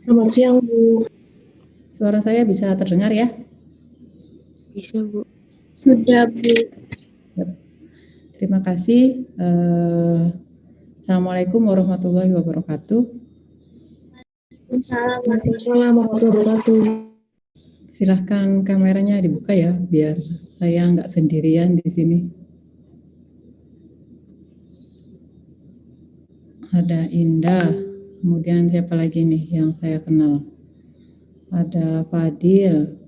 Selamat siang, Bu. Suara saya bisa terdengar ya? Bisa, Bu. Sudah, Bu. Yap. Terima kasih. Assalamualaikum warahmatullahi wabarakatuh. Waalaikumsalam warahmatullahi wabarakatuh. Silahkan kameranya dibuka ya, biar saya nggak sendirian di sini. Ada Indah, kemudian siapa lagi nih yang saya kenal? Ada Fadil.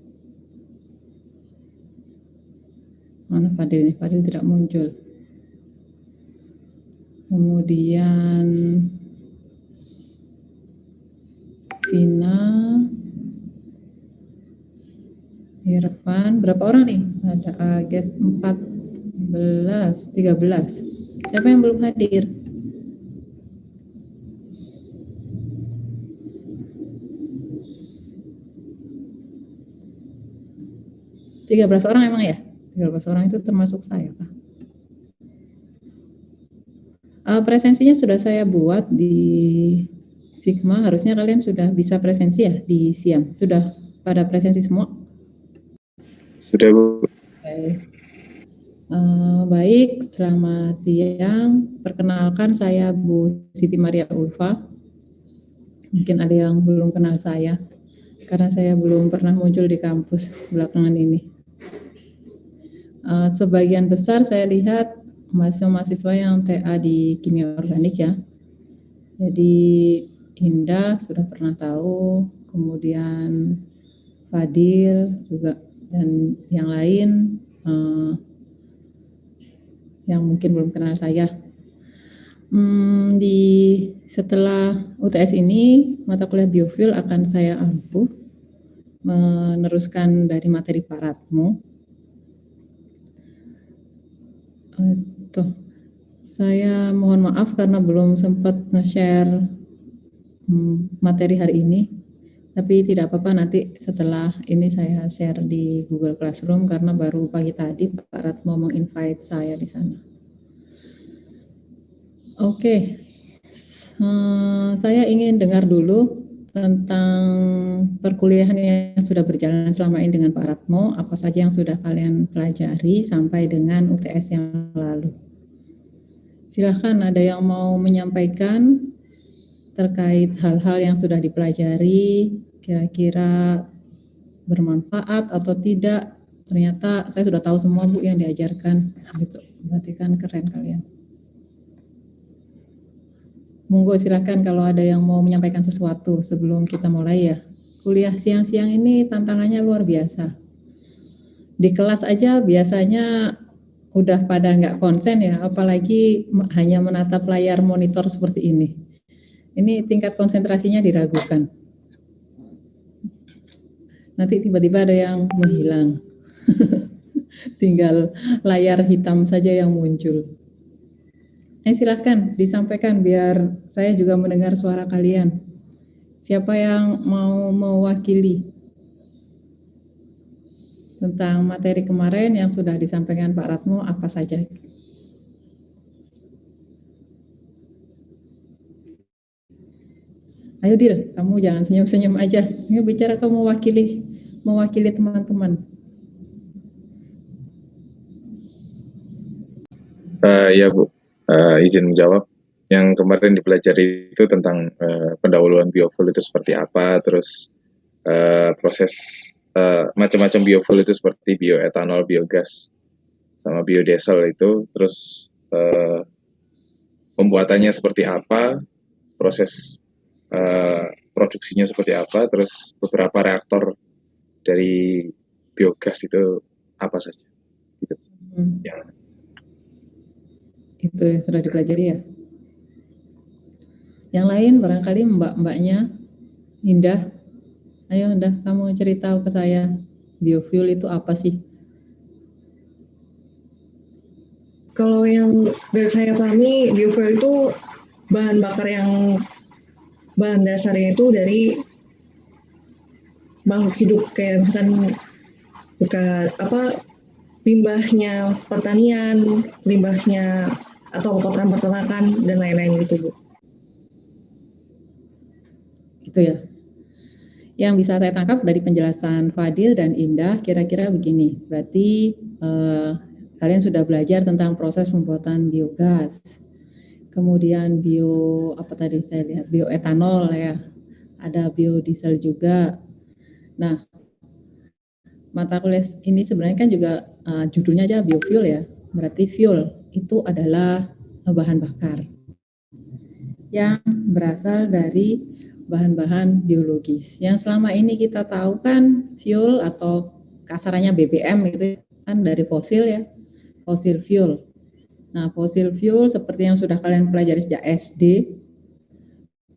Mana Fadil nih? Fadil tidak muncul. Kemudian Vina, Irfan, berapa orang nih? Ada Ages 14, 13. Siapa yang belum hadir? 13 orang emang ya? 13 orang itu termasuk saya, Pak. Presensinya sudah saya buat di Sigma, harusnya kalian sudah bisa presensi ya di Siam. Sudah pada presensi semua? Sudah, Bu. Baik, selamat siang. Perkenalkan saya Bu Siti Maria Ulfa. Mungkin ada yang belum kenal saya, karena saya belum pernah muncul di kampus belakangan ini. Sebagian besar saya lihat mahasiswa yang TA di kimia organik ya. Jadi Indah sudah pernah tahu, kemudian Fadil juga, dan yang lain yang mungkin belum kenal saya. Setelah UTS ini, mata kuliah biofuel akan saya ampuh meneruskan dari materi Paratmo. Saya mohon maaf karena belum sempat nge-share materi hari ini, tapi tidak apa-apa, nanti setelah ini saya share di Google Classroom karena baru pagi tadi Pak Ratmo meng-invite saya di sana. Oke. Saya ingin dengar dulu tentang perkuliahan yang sudah berjalan selama ini dengan Pak Ratmo, apa saja yang sudah kalian pelajari sampai dengan UTS yang lalu. Silahkan, ada yang mau menyampaikan terkait hal-hal yang sudah dipelajari, kira-kira bermanfaat atau tidak. Ternyata saya sudah tahu semua, Bu, yang diajarkan. Gitu. Berarti kan keren kalian. Monggo silahkan kalau ada yang mau menyampaikan sesuatu sebelum kita mulai ya. Kuliah siang-siang ini tantangannya luar biasa. Di kelas aja biasanya udah pada nggak konsen ya, apalagi hanya menatap layar monitor seperti ini. Ini tingkat konsentrasinya diragukan. Nanti tiba-tiba ada yang menghilang. Tinggal layar hitam saja yang muncul. Silahkan disampaikan biar saya juga mendengar suara kalian. Siapa yang mau mewakili tentang materi kemarin yang sudah disampaikan Pak Ratmo apa saja? Ayo Dil, kamu jangan senyum-senyum aja. Ini bicara kamu mewakili teman-teman. Ya Bu, izin menjawab. Yang kemarin dipelajari itu tentang pendahuluan biofuel itu seperti apa, terus proses macam-macam biofuel itu seperti bioetanol, biogas, sama biodiesel itu, terus pembuatannya seperti apa, proses produksinya seperti apa, terus beberapa reaktor dari biogas itu apa saja. Gitu. Ya. Itu yang sudah dipelajari ya. Yang lain barangkali mbak-mbaknya, Indah. Ayo Indah, kamu cerita ke saya, biofuel itu apa sih? Kalau yang dari saya pahami, biofuel itu bahan bakar yang bahan dasarnya itu dari makhluk hidup, kayak misalkan limbahnya pertanian, limbahnya atau kotoran peternakan dan lain-lain gitu, Bu. Gitu ya. Yang bisa saya tangkap dari penjelasan Fadil dan Indah kira-kira begini. Berarti kalian sudah belajar tentang proses pembuatan biogas. Kemudian bioetanol ya. Ada biodiesel juga. Nah, mata kuliah ini sebenarnya kan juga judulnya aja biofuel ya. Berarti fuel itu adalah bahan bakar yang berasal dari bahan-bahan biologis. Yang selama ini kita tahu kan fuel atau kasarannya BBM itu kan dari fosil ya, fosil fuel. Nah, fosil fuel seperti yang sudah kalian pelajari sejak SD,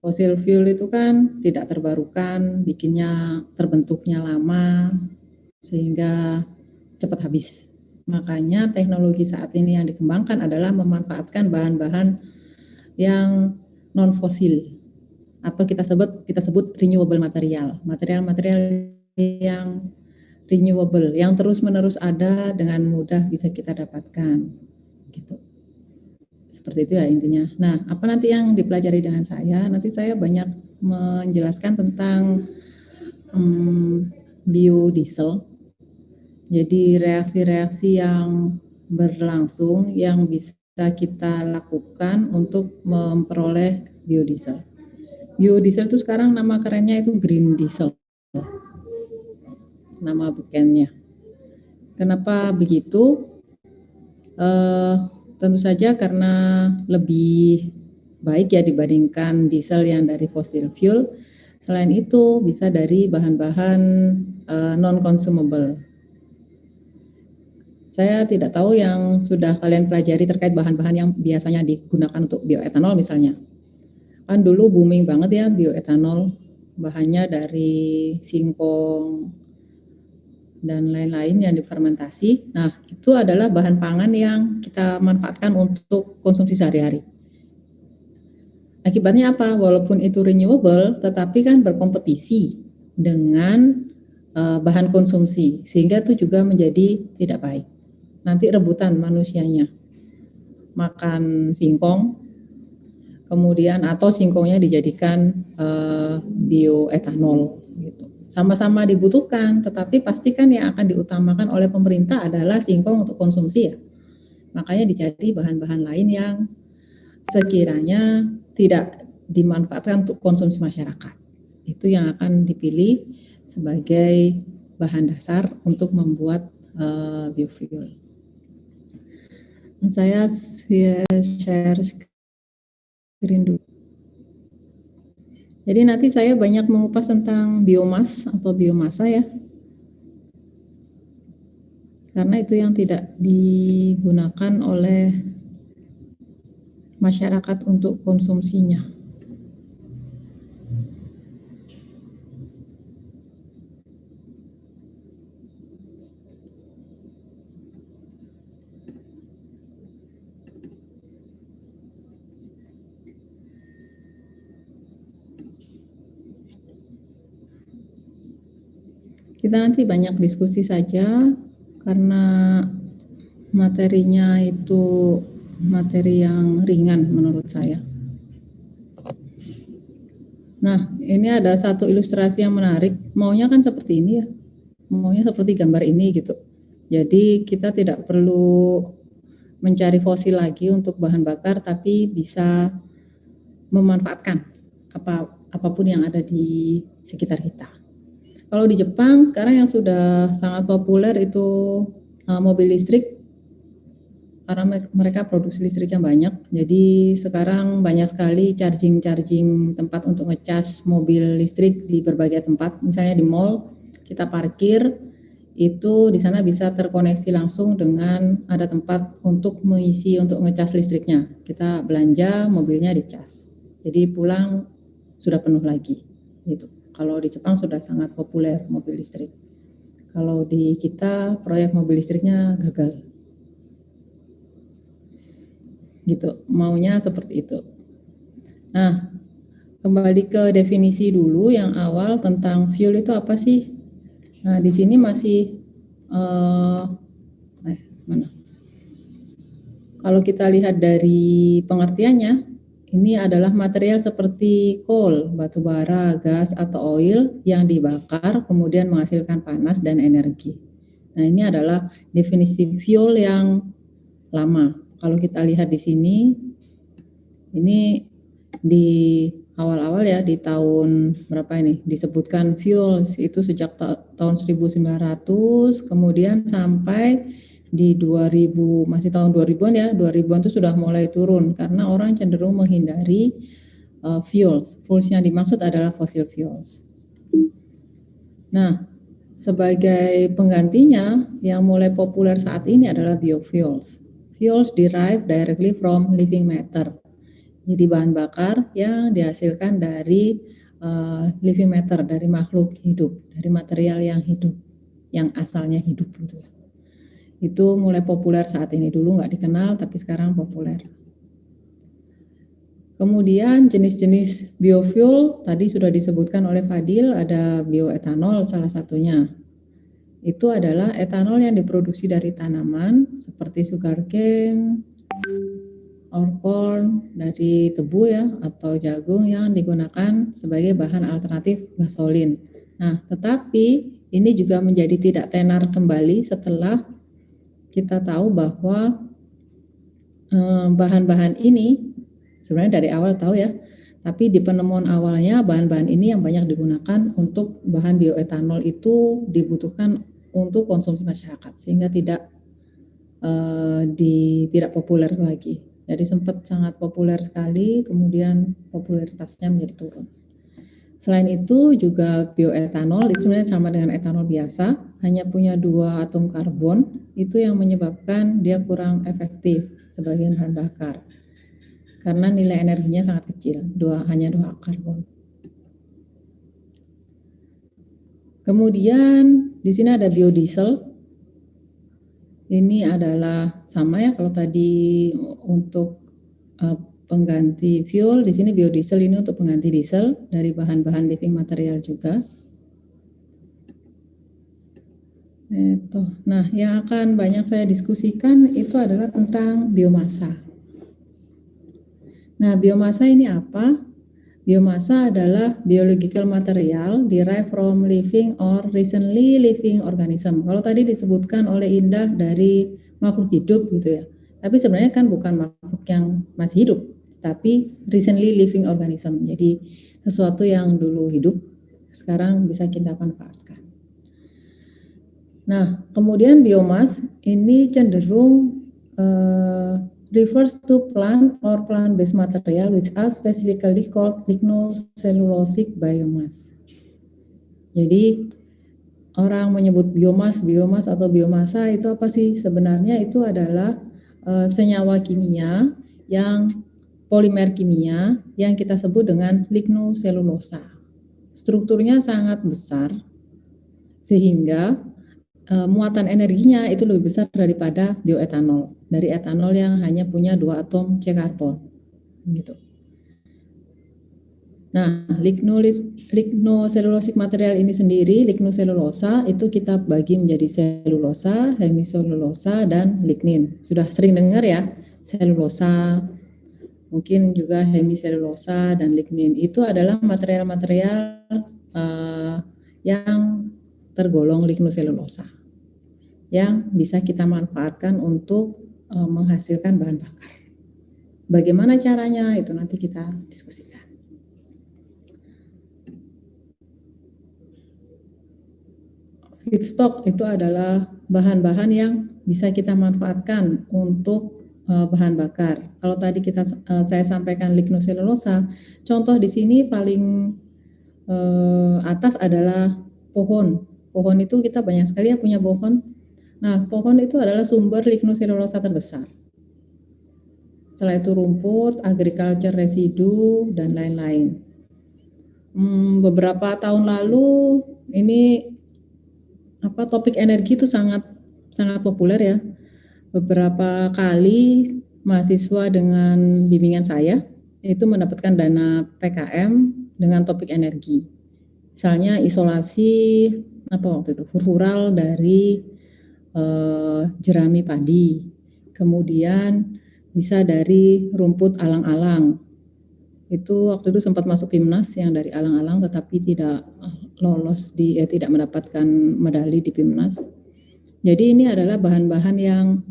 fosil fuel itu kan tidak terbarukan, terbentuknya lama, sehingga cepat habis. Makanya teknologi saat ini yang dikembangkan adalah memanfaatkan bahan-bahan yang non fosil atau kita sebut renewable material yang renewable yang terus-menerus ada dengan mudah bisa kita dapatkan gitu. Seperti itu ya intinya. Nah, apa nanti yang dipelajari dengan saya? Nanti saya banyak menjelaskan tentang biodiesel. Jadi reaksi-reaksi yang berlangsung yang bisa kita lakukan untuk memperoleh biodiesel. Biodiesel itu sekarang nama kerennya itu green diesel. Nama bukannya. Kenapa begitu? Tentu saja karena lebih baik ya dibandingkan diesel yang dari fossil fuel. Selain itu bisa dari bahan-bahan non-consumable. Saya tidak tahu yang sudah kalian pelajari terkait bahan-bahan yang biasanya digunakan untuk bioetanol misalnya. Kan dulu booming banget ya bioetanol, bahannya dari singkong dan lain-lain yang difermentasi. Nah, itu adalah bahan pangan yang kita manfaatkan untuk konsumsi sehari-hari. Akibatnya apa? Walaupun itu renewable, tetapi kan berkompetisi dengan bahan konsumsi, sehingga itu juga menjadi tidak baik. Nanti rebutan manusianya makan singkong, kemudian atau singkongnya dijadikan bioetanol gitu. Sama-sama dibutuhkan, tetapi pastikan yang akan diutamakan oleh pemerintah adalah singkong untuk konsumsi ya. Makanya dicari bahan-bahan lain yang sekiranya tidak dimanfaatkan untuk konsumsi masyarakat. Itu yang akan dipilih sebagai bahan dasar untuk membuat biofuel. Saya share screen dulu. Jadi nanti saya banyak mengupas tentang biomas atau biomasa ya. Karena itu yang tidak digunakan oleh masyarakat untuk konsumsinya. Kita nanti banyak diskusi saja karena materinya itu materi yang ringan menurut saya. Nah, ini ada satu ilustrasi yang menarik. Maunya kan seperti ini ya. Maunya seperti gambar ini gitu. Jadi kita tidak perlu mencari fosil lagi untuk bahan bakar, tapi bisa memanfaatkan apapun yang ada di sekitar kita. Kalau di Jepang sekarang yang sudah sangat populer itu mobil listrik, karena mereka produksi listriknya banyak. Jadi sekarang banyak sekali charging tempat untuk ngecas mobil listrik di berbagai tempat. Misalnya di mall kita parkir, itu di sana bisa terkoneksi langsung dengan ada tempat untuk mengisi untuk ngecas listriknya. Kita belanja, mobilnya dicas. Jadi pulang sudah penuh lagi gitu. Kalau di Jepang sudah sangat populer mobil listrik. Kalau di kita proyek mobil listriknya gagal. Gitu, maunya seperti itu. Nah, kembali ke definisi dulu yang awal tentang fuel itu apa sih? Nah, di sini masih mana? Kalau kita lihat dari pengertiannya, ini adalah material seperti coal, batu bara, gas, atau oil yang dibakar kemudian menghasilkan panas dan energi. Nah, ini adalah definisi fuel yang lama. Kalau kita lihat di sini, ini di awal-awal ya, di tahun berapa ini disebutkan fuel itu sejak tahun 1900, kemudian sampai di 2000, masih tahun 2000-an ya, 2000-an itu sudah mulai turun karena orang cenderung menghindari fuels. Fuels yang dimaksud adalah fossil fuels. Nah, sebagai penggantinya yang mulai populer saat ini adalah biofuels. Fuels derived directly from living matter. Jadi bahan bakar yang dihasilkan dari living matter, dari makhluk hidup, dari material yang hidup, yang asalnya hidup gitu ya. Itu mulai populer saat ini, dulu nggak dikenal tapi sekarang populer. Kemudian jenis-jenis biofuel tadi sudah disebutkan oleh Fadil, ada bioetanol salah satunya. Itu adalah etanol yang diproduksi dari tanaman seperti sugarcane, or corn, dari tebu ya atau jagung yang digunakan sebagai bahan alternatif gasolin. Nah, tetapi ini juga menjadi tidak tenar kembali setelah kita tahu bahwa bahan-bahan ini sebenarnya dari awal tahu ya, tapi di penemuan awalnya bahan-bahan ini yang banyak digunakan untuk bahan bioetanol itu dibutuhkan untuk konsumsi masyarakat sehingga tidak populer lagi. Jadi sempat sangat populer sekali, kemudian popularitasnya menjadi turun. Selain itu juga bioetanol itu sebenarnya sama dengan etanol biasa, hanya punya 2 atom karbon, itu yang menyebabkan dia kurang efektif sebagai bahan bakar. Karena nilai energinya sangat kecil, hanya 2 karbon. Kemudian di sini ada biodiesel. Ini adalah sama ya, kalau tadi untuk pengganti fuel, di sini biodiesel ini untuk pengganti diesel dari bahan-bahan living material juga. Nah, yang akan banyak saya diskusikan itu adalah tentang biomasa. Nah, biomasa ini apa? Biomasa adalah biological material derived from living or recently living organism. Kalau tadi disebutkan oleh Indah dari makhluk hidup gitu ya. Tapi sebenarnya kan bukan makhluk yang masih hidup, tapi recently living organism. Jadi sesuatu yang dulu hidup sekarang bisa kita manfaatkan. Nah, kemudian biomas ini cenderung refers to plant or plant-based material which are specifically called lignocellulosic biomass. Jadi orang menyebut biomas atau biomasa itu apa sih? Sebenarnya itu adalah senyawa kimia yang polimer kimia yang kita sebut dengan lignoselulosa. Strukturnya sangat besar sehingga muatan energinya itu lebih besar daripada bioetanol. Dari etanol yang hanya punya 2 atom C karbon. Gitu. Nah, lignoselulosic material ini sendiri, lignoselulosa itu kita bagi menjadi selulosa, hemiselulosa, dan lignin. Sudah sering dengar ya, selulosa, mungkin juga hemiselulosa dan lignin. Itu adalah material-material yang tergolong lignoselulosa yang bisa kita manfaatkan untuk menghasilkan bahan bakar. Bagaimana caranya itu nanti kita diskusikan. Feedstock itu adalah bahan-bahan yang bisa kita manfaatkan untuk bahan bakar. Kalau tadi saya sampaikan lignoselulosa, contoh di sini paling atas adalah pohon. Pohon itu kita banyak sekali yang punya pohon. Nah, pohon itu adalah sumber lignoselulosa terbesar. Setelah itu rumput, agriculture residu, dan lain-lain. Beberapa tahun lalu ini topik energi itu sangat populer ya. Beberapa kali mahasiswa dengan bimbingan saya itu mendapatkan dana PKM dengan topik energi. Misalnya isolasi furfural dari jerami padi, kemudian bisa dari rumput alang-alang, Itu waktu itu sempat masuk PIMNAS yang dari alang-alang tetapi tidak lolos tidak mendapatkan medali di PIMNAS. Jadi ini adalah bahan-bahan yang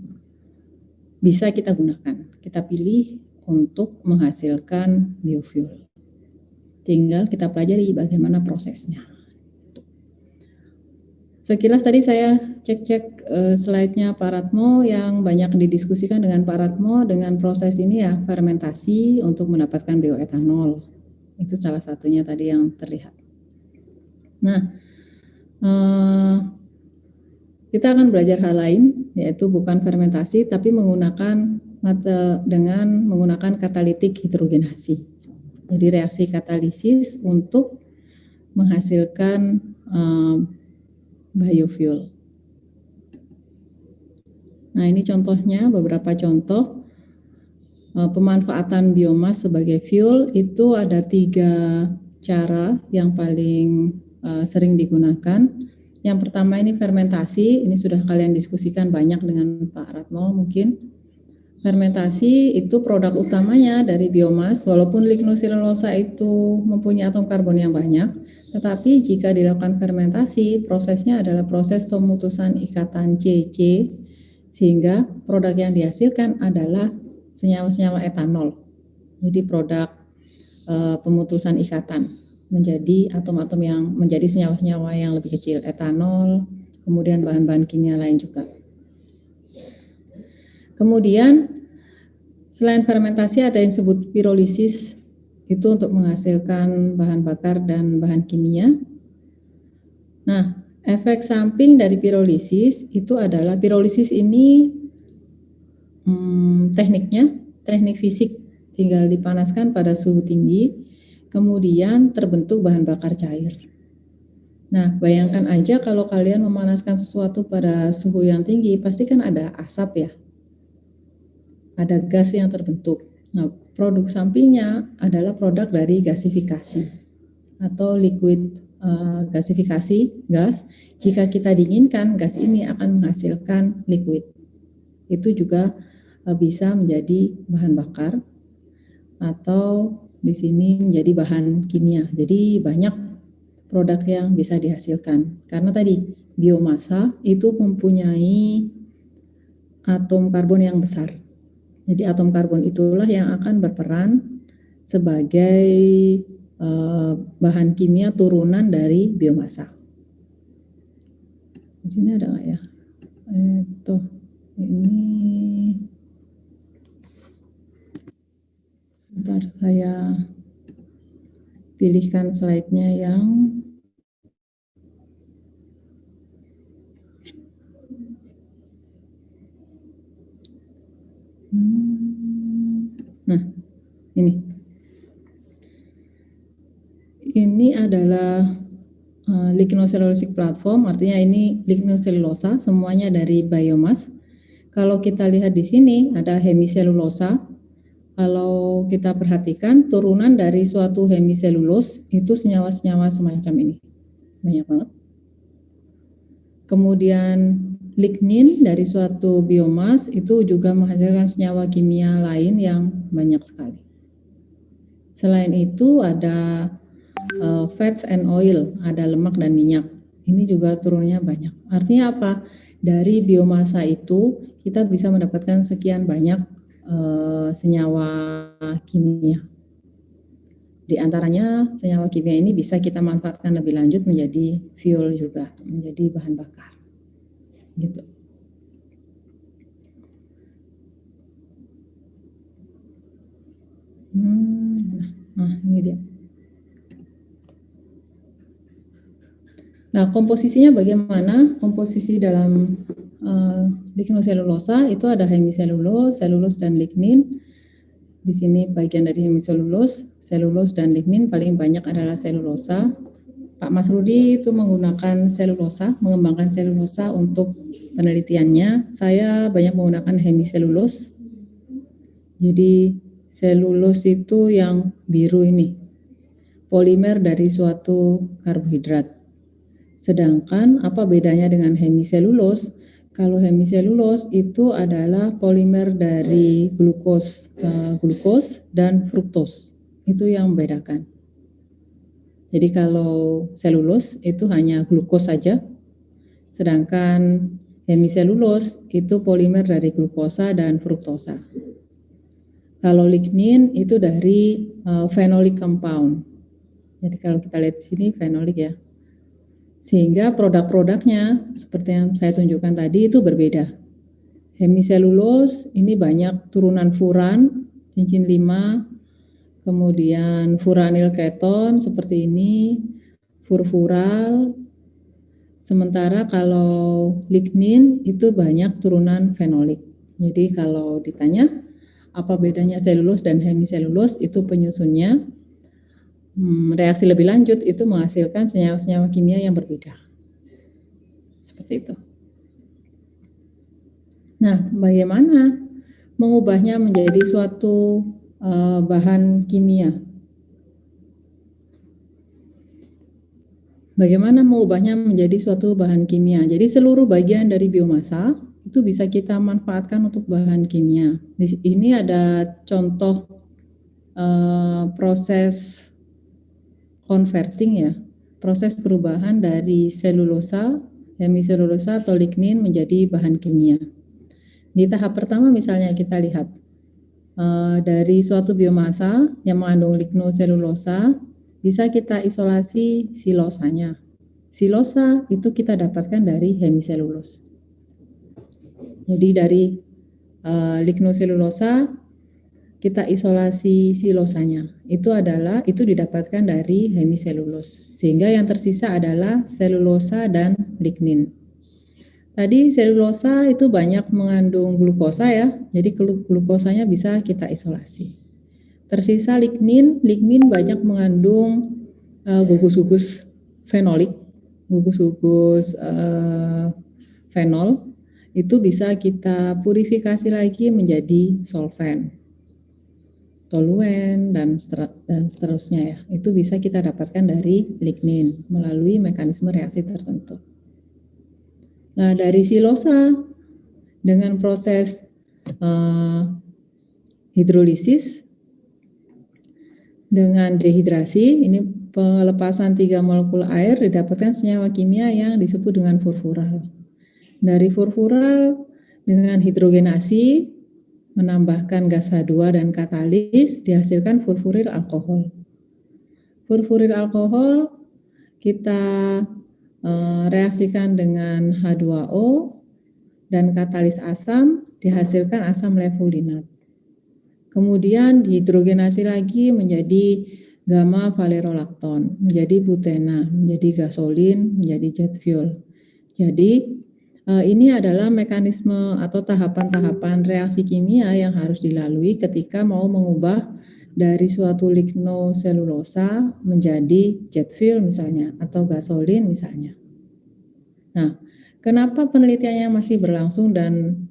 bisa kita gunakan. Kita pilih untuk menghasilkan biofuel. Tinggal kita pelajari bagaimana prosesnya. Sekilas tadi saya cek-cek slide-nya Pak Ratmo yang banyak didiskusikan dengan Pak Ratmo dengan proses ini ya, fermentasi untuk mendapatkan bioetanol. Itu salah satunya tadi yang terlihat. Nah, kita akan belajar hal lain, yaitu bukan fermentasi tapi menggunakan katalitik hidrogenasi. Jadi reaksi katalisis untuk menghasilkan biofuel. Nah, ini contohnya, beberapa contoh pemanfaatan biomas sebagai fuel. Itu ada 3 cara yang paling sering digunakan. Yang pertama ini fermentasi, ini sudah kalian diskusikan banyak dengan Pak Ratmo mungkin. Fermentasi itu produk utamanya dari biomas, walaupun lignoselulosa itu mempunyai atom karbon yang banyak, tetapi jika dilakukan fermentasi, prosesnya adalah proses pemutusan ikatan CC, sehingga produk yang dihasilkan adalah senyawa-senyawa etanol. Jadi produk pemutusan ikatan menjadi atom-atom yang menjadi senyawa-senyawa yang lebih kecil, etanol, kemudian bahan-bahan kimia lain juga. Kemudian selain fermentasi ada yang disebut pirolisis, itu untuk menghasilkan bahan bakar dan bahan kimia. Nah, efek samping dari pirolisis itu adalah pirolisis ini teknik fisik, tinggal dipanaskan pada suhu tinggi, kemudian terbentuk bahan bakar cair. Nah, bayangkan aja kalau kalian memanaskan sesuatu pada suhu yang tinggi, pasti kan ada asap ya. Ada gas yang terbentuk. Nah, produk sampingnya adalah produk dari gasifikasi atau liquid gasifikasi gas. Jika kita dinginkan, gas ini akan menghasilkan liquid. Itu juga bisa menjadi bahan bakar atau di sini menjadi bahan kimia. Jadi banyak produk yang bisa dihasilkan. Karena tadi biomasa itu mempunyai atom karbon yang besar. Jadi atom karbon itulah yang akan berperan sebagai bahan kimia turunan dari biomasa. Di sini ada nggak ya? Ini sebentar saya pilihkan slide-nya yang nah, ini adalah lignocellulosic platform, artinya ini lignoselulosa, semuanya dari biomas. Kalau kita lihat di sini ada hemiselulosa. Kalau kita perhatikan turunan dari suatu hemiselulose itu senyawa-senyawa semacam ini. Banyak banget. Kemudian lignin dari suatu biomas itu juga menghasilkan senyawa kimia lain yang banyak sekali. Selain itu ada fats and oil, ada lemak dan minyak. Ini juga turunnya banyak. Artinya apa? Dari biomasa itu kita bisa mendapatkan sekian banyak senyawa kimia. Di antaranya senyawa kimia ini bisa kita manfaatkan lebih lanjut menjadi fuel juga, menjadi bahan bakar. Gitu. Nah, ini dia. Nah, komposisinya bagaimana? Komposisi dalam lignoselulosa itu ada hemiselulose, selulose dan lignin. Di sini bagian dari hemiselulose, selulose dan lignin, paling banyak adalah selulosa. Pak Mas Rudi itu menggunakan selulosa, mengembangkan selulosa untuk penelitiannya. Saya banyak menggunakan hemiselulose. Jadi selulose itu yang biru ini, polimer dari suatu karbohidrat. Sedangkan apa bedanya dengan hemiselulose? Kalau hemiselulose itu adalah polimer dari glukos dan fruktos. Itu yang membedakan. Jadi kalau selulus itu hanya glukos saja, sedangkan hemiselulose itu polimer dari glukosa dan fruktosa. Kalau lignin itu dari phenolic compound. Jadi kalau kita lihat di sini fenolik ya. Sehingga produk-produknya seperti yang saya tunjukkan tadi itu berbeda. Hemiselulose ini banyak turunan furan, cincin 5, kemudian furanil keton seperti ini, furfural. Sementara kalau lignin itu banyak turunan fenolik. Jadi kalau ditanya apa bedanya selulose dan hemiselulose, itu penyusunnya reaksi lebih lanjut itu menghasilkan senyawa-senyawa kimia yang berbeda. Seperti itu. Nah, bagaimana mengubahnya menjadi suatu bahan kimia? Bagaimana mengubahnya menjadi suatu bahan kimia? Jadi seluruh bagian dari biomasa itu bisa kita manfaatkan untuk bahan kimia. Ini ada contoh proses converting ya, proses perubahan dari selulosa, hemiselulosa atau lignin menjadi bahan kimia. Di tahap pertama misalnya kita lihat dari suatu biomasa yang mengandung lignoselulosa bisa kita isolasi silosanya. Silosa itu kita dapatkan dari hemiselulose. Jadi dari lignoselulosa kita isolasi silosanya. Itu didapatkan dari hemiselulose. Sehingga yang tersisa adalah selulosa dan lignin. Tadi selulosa itu banyak mengandung glukosa ya. Jadi glukosanya bisa kita isolasi. Tersisa lignin banyak mengandung gugus-gugus fenolik, gugus-gugus fenol. Itu bisa kita purifikasi lagi menjadi solvent, toluen dan seterusnya ya. Itu bisa kita dapatkan dari lignin melalui mekanisme reaksi tertentu. Nah, dari silosa dengan proses hidrolisis dengan dehidrasi, ini pelepasan 3 molekul air didapatkan senyawa kimia yang disebut dengan furfural. Dari furfural dengan hidrogenasi menambahkan gas H2 dan katalis dihasilkan furfuril alkohol. Furfuril alkohol kita reaksikan dengan H2O dan katalis asam dihasilkan asam levulinat. Kemudian dihidrogenasi lagi menjadi gamma valerolakton, menjadi butena, menjadi gasolin, menjadi jet fuel. Jadi ini adalah mekanisme atau tahapan-tahapan reaksi kimia yang harus dilalui ketika mau mengubah dari suatu lignoselulosa menjadi jet fuel misalnya atau gasolin misalnya. Nah, kenapa penelitiannya masih berlangsung dan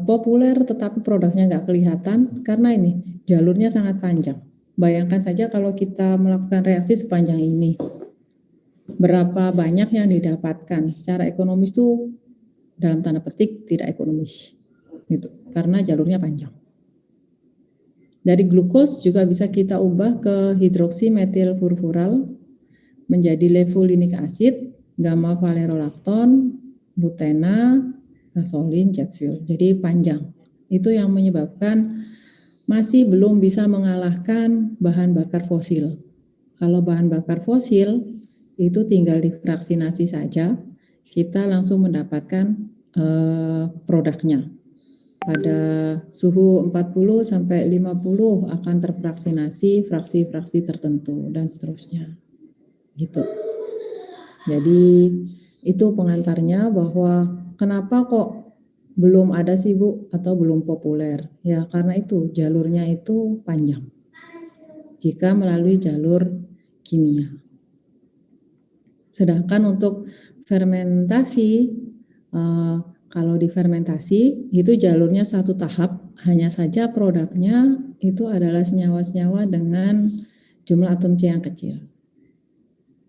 populer tetapi produknya nggak kelihatan? Karena ini jalurnya sangat panjang. Bayangkan saja kalau kita melakukan reaksi sepanjang ini, berapa banyak yang didapatkan secara ekonomis tuh dalam tanda petik tidak ekonomis, gitu, karena jalurnya panjang. Dari glukos juga bisa kita ubah ke hidroksimetil furfural menjadi levulinic acid, gamma valerolakton, butena, gasolin, jet fuel. Jadi panjang. Itu yang menyebabkan masih belum bisa mengalahkan bahan bakar fosil. Kalau bahan bakar fosil itu tinggal difraksinasi saja, kita langsung mendapatkan produknya. Pada suhu 40 sampai 50 akan terfraksinasi fraksi-fraksi tertentu dan seterusnya. Gitu. Jadi itu pengantarnya bahwa kenapa kok belum ada sih Bu atau belum populer? Ya karena itu jalurnya itu panjang. Jika melalui jalur kimia. Sedangkan untuk fermentasi kalau difermentasi itu jalurnya satu tahap, hanya saja produknya itu adalah senyawa-senyawa dengan jumlah atom C yang kecil.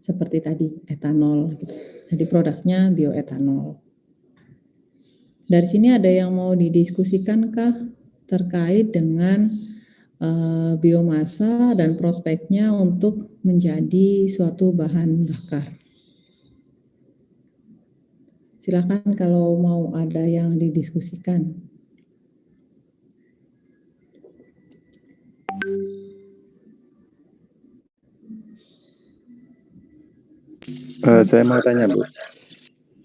Seperti tadi etanol gitu. Jadi produknya bioetanol. Dari sini ada yang mau didiskusikankah terkait dengan biomasa dan prospeknya untuk menjadi suatu bahan bakar. Silakan kalau mau ada yang didiskusikan. Saya mau tanya, Bu.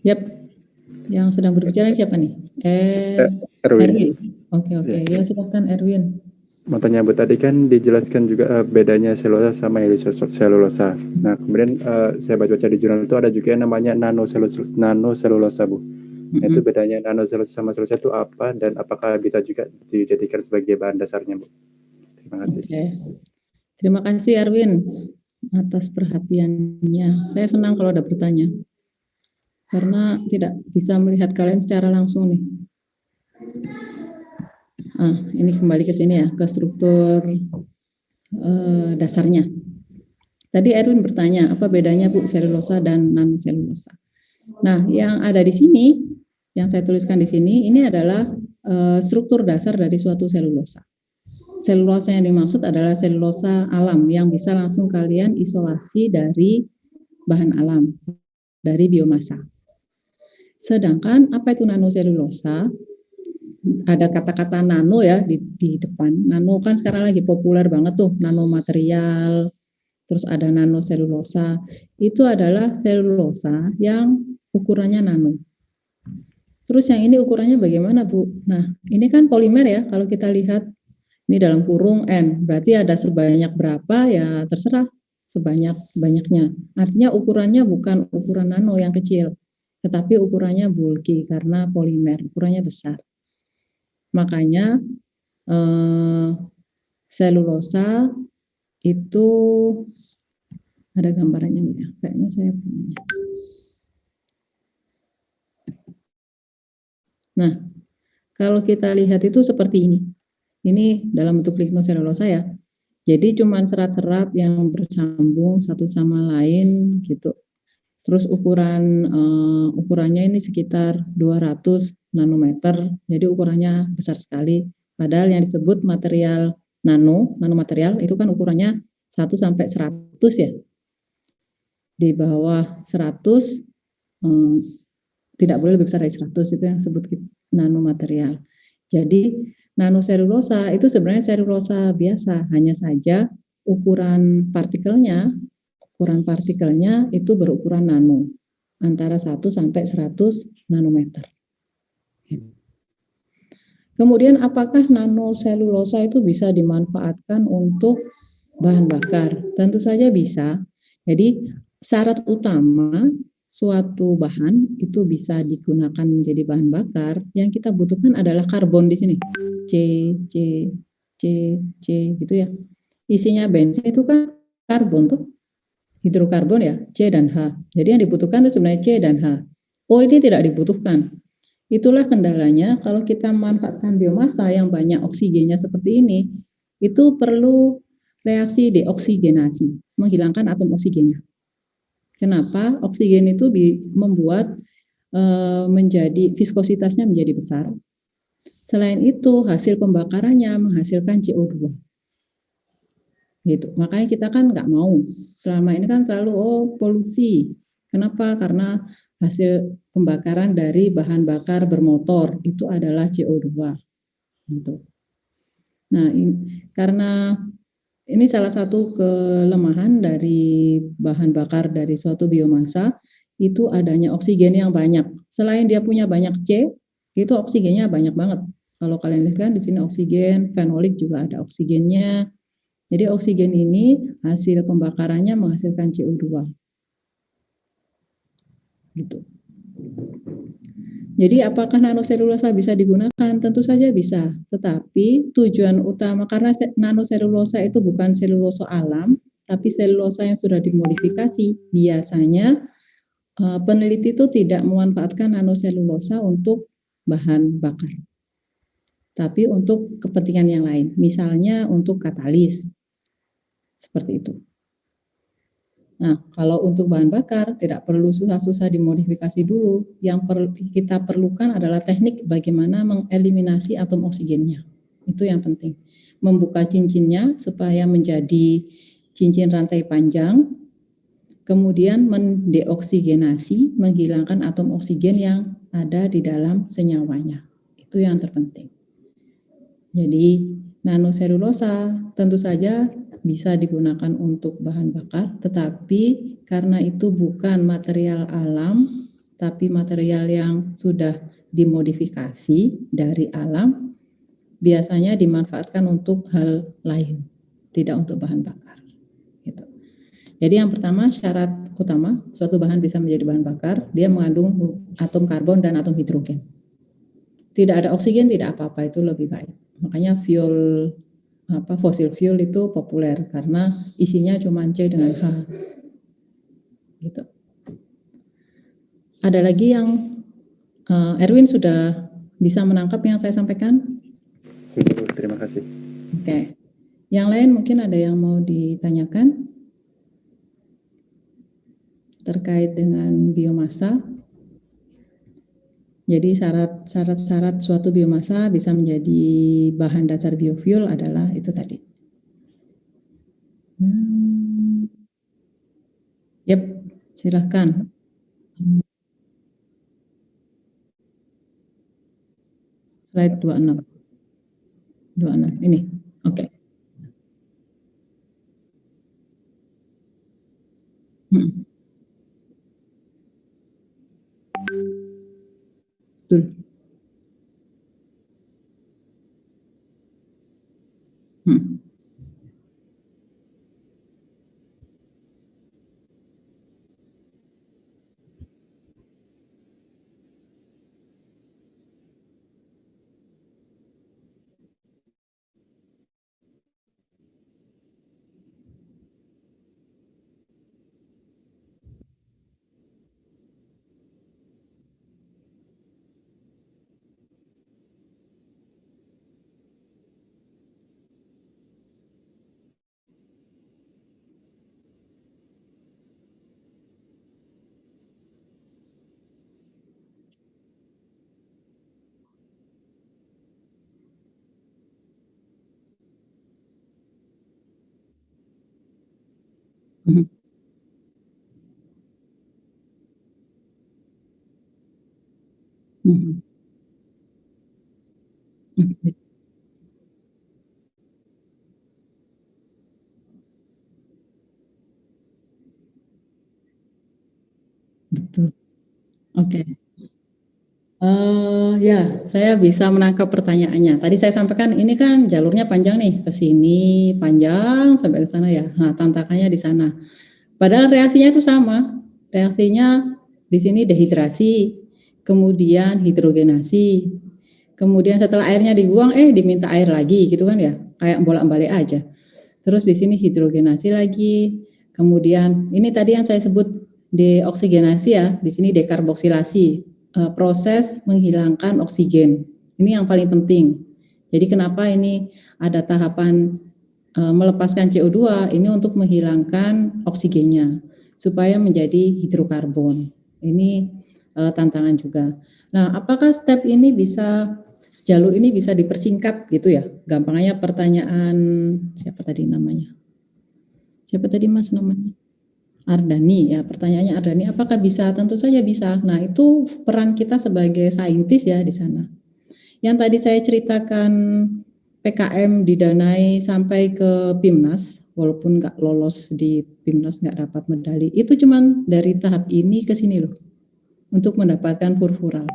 Yap, yang sedang berbicara siapa nih? Erwin. Oke, ya silakan Erwin. Mau tanya, Bu, tadi kan dijelaskan juga bedanya selulosa sama heliselulosa. Nah, kemudian saya baca di jurnal itu ada juga yang namanya nanoselulosa, Bu. Nah, itu bedanya nanoselulosa sama selulosa itu apa, dan apakah bisa juga dijadikan sebagai bahan dasarnya, Bu? Terima kasih. Oke. Terima kasih Erwin atas perhatiannya. Saya senang kalau ada bertanya, karena tidak bisa melihat kalian secara langsung nih. Ini kembali ke sini ya, ke struktur dasarnya. Tadi Erwin bertanya, apa bedanya Bu selulosa dan nanoselulosa? Nah, yang ada di sini, yang saya tuliskan di sini, ini adalah struktur dasar dari suatu selulosa. Selulosa yang dimaksud adalah selulosa alam yang bisa langsung kalian isolasi dari bahan alam, dari biomasa. Sedangkan apa itu nanoselulosa? Ada kata-kata nano ya di depan. Nano kan sekarang lagi populer banget tuh, nanomaterial, terus ada nanoselulosa. Itu adalah selulosa yang ukurannya nano. Terus yang ini ukurannya bagaimana, Bu? Nah, ini kan polimer ya, kalau kita lihat ini dalam kurung N, berarti ada sebanyak berapa ya terserah, sebanyak-banyaknya. Artinya ukurannya bukan ukuran nano yang kecil, tetapi ukurannya bulky karena polimer, ukurannya besar. Makanya selulosa itu ada gambarannya ya, kayaknya saya punya. Nah, kalau kita lihat itu seperti ini. Ini dalam bentuk lignoselulosa ya. Jadi cuma serat-serat yang bersambung satu sama lain gitu. Terus ukurannya ini sekitar 200 nanometer. Jadi ukurannya besar sekali. Padahal yang disebut material nanomaterial itu kan ukurannya 1 sampai 100 ya. Di bawah 100 tidak boleh lebih besar dari 100, itu yang disebut nanomaterial. Jadi nanoselulosa itu sebenarnya selulosa biasa, hanya saja ukuran partikelnya itu berukuran nano, antara 1 sampai 100 nanometer. Kemudian apakah nanoselulosa itu bisa dimanfaatkan untuk bahan bakar? Tentu saja bisa. Jadi syarat utama suatu bahan itu bisa digunakan menjadi bahan bakar, yang kita butuhkan adalah karbon di sini. C gitu ya. Isinya bensin itu kan karbon tuh. Hidrokarbon ya, C dan H. Jadi yang dibutuhkan itu sebenarnya C dan H. O ini tidak dibutuhkan. Itulah kendalanya kalau kita memanfaatkan biomasa yang banyak oksigennya seperti ini, itu perlu reaksi deoksigenasi, menghilangkan atom oksigennya. Kenapa? Oksigen itu membuat menjadi viskositasnya menjadi besar. Selain itu, hasil pembakarannya menghasilkan CO2. Gitu. Makanya kita kan nggak mau. Selama ini kan selalu polusi. Kenapa? Karena hasil pembakaran dari bahan bakar bermotor itu adalah CO2. Gitu. Nah, karena ini salah satu kelemahan dari bahan bakar dari suatu biomasa, itu adanya oksigen yang banyak. Selain dia punya banyak C, itu oksigennya banyak banget. Kalau kalian lihat kan di sini oksigen, fenolik juga ada oksigennya. Jadi oksigen ini hasil pembakarannya menghasilkan CO2. Gitu. Jadi apakah nanoselulosa bisa digunakan? Tentu saja bisa, tetapi tujuan utama karena nanoselulosa itu bukan selulosa alam, tapi selulosa yang sudah dimodifikasi. Biasanya peneliti itu tidak memanfaatkan nanoselulosa untuk bahan bakar, tapi untuk kepentingan yang lain, misalnya untuk katalis, seperti itu. Nah, kalau untuk bahan bakar tidak perlu susah-susah dimodifikasi dulu. Yang kita perlukan adalah teknik bagaimana mengeliminasi atom oksigennya. Itu yang penting. membuka cincinnya supaya menjadi cincin rantai panjang, kemudian mendeoksigenasi, menghilangkan atom oksigen yang ada di dalam senyawanya. Itu yang terpenting. Jadi nanoselulosa tentu saja bisa digunakan untuk bahan bakar, tetapi karena itu bukan material alam, tapi material yang sudah dimodifikasi dari alam, biasanya dimanfaatkan untuk hal lain, tidak untuk bahan bakar. Gitu. Jadi yang pertama, syarat utama suatu bahan bisa menjadi bahan bakar, dia mengandung atom karbon dan atom hidrogen. Tidak ada oksigen, tidak apa-apa, itu lebih baik. Makanya fosil fuel itu populer karena isinya cuma C dengan H. Gitu. Ada lagi yang Erwin sudah bisa menangkap yang saya sampaikan? Sudah, terima kasih. Oke. Yang lain mungkin ada yang mau ditanyakan terkait dengan biomasa. Jadi syarat suatu biomasa bisa menjadi bahan dasar biofuel adalah itu tadi. Yep, silahkan. Slide 26. Ini. Oke. Betul. Betul. Oke. Ya, saya bisa menangkap pertanyaannya. Tadi saya sampaikan ini kan jalurnya panjang nih, ke sini panjang sampai ke sana ya. Nah, tantangannya di sana. Padahal reaksinya itu sama. Reaksinya di sini dehidrasi, kemudian hidrogenasi. Kemudian setelah airnya dibuang, diminta air lagi gitu kan ya. Kayak bolak-balik aja. Terus di sini hidrogenasi lagi. Kemudian ini tadi yang saya sebut deoksigenasi ya, di sini dekarboksilasi, proses menghilangkan oksigen. Ini yang paling penting. Jadi kenapa ini ada tahapan melepaskan CO2 ini untuk menghilangkan oksigennya supaya menjadi hidrokarbon. Ini tantangan juga. Nah, apakah step ini jalur ini bisa dipersingkat gitu ya? Gampangnya pertanyaan siapa tadi namanya? Siapa tadi Mas namanya? Ardani ya, pertanyaannya Ardani, apakah bisa? Tentu saja bisa. Nah, itu peran kita sebagai saintis ya di sana. Yang tadi saya ceritakan PKM didanai sampai ke PIMNAS, walaupun nggak lolos di PIMNAS, nggak dapat medali, itu cuman dari tahap ini ke sini loh, untuk mendapatkan furfural.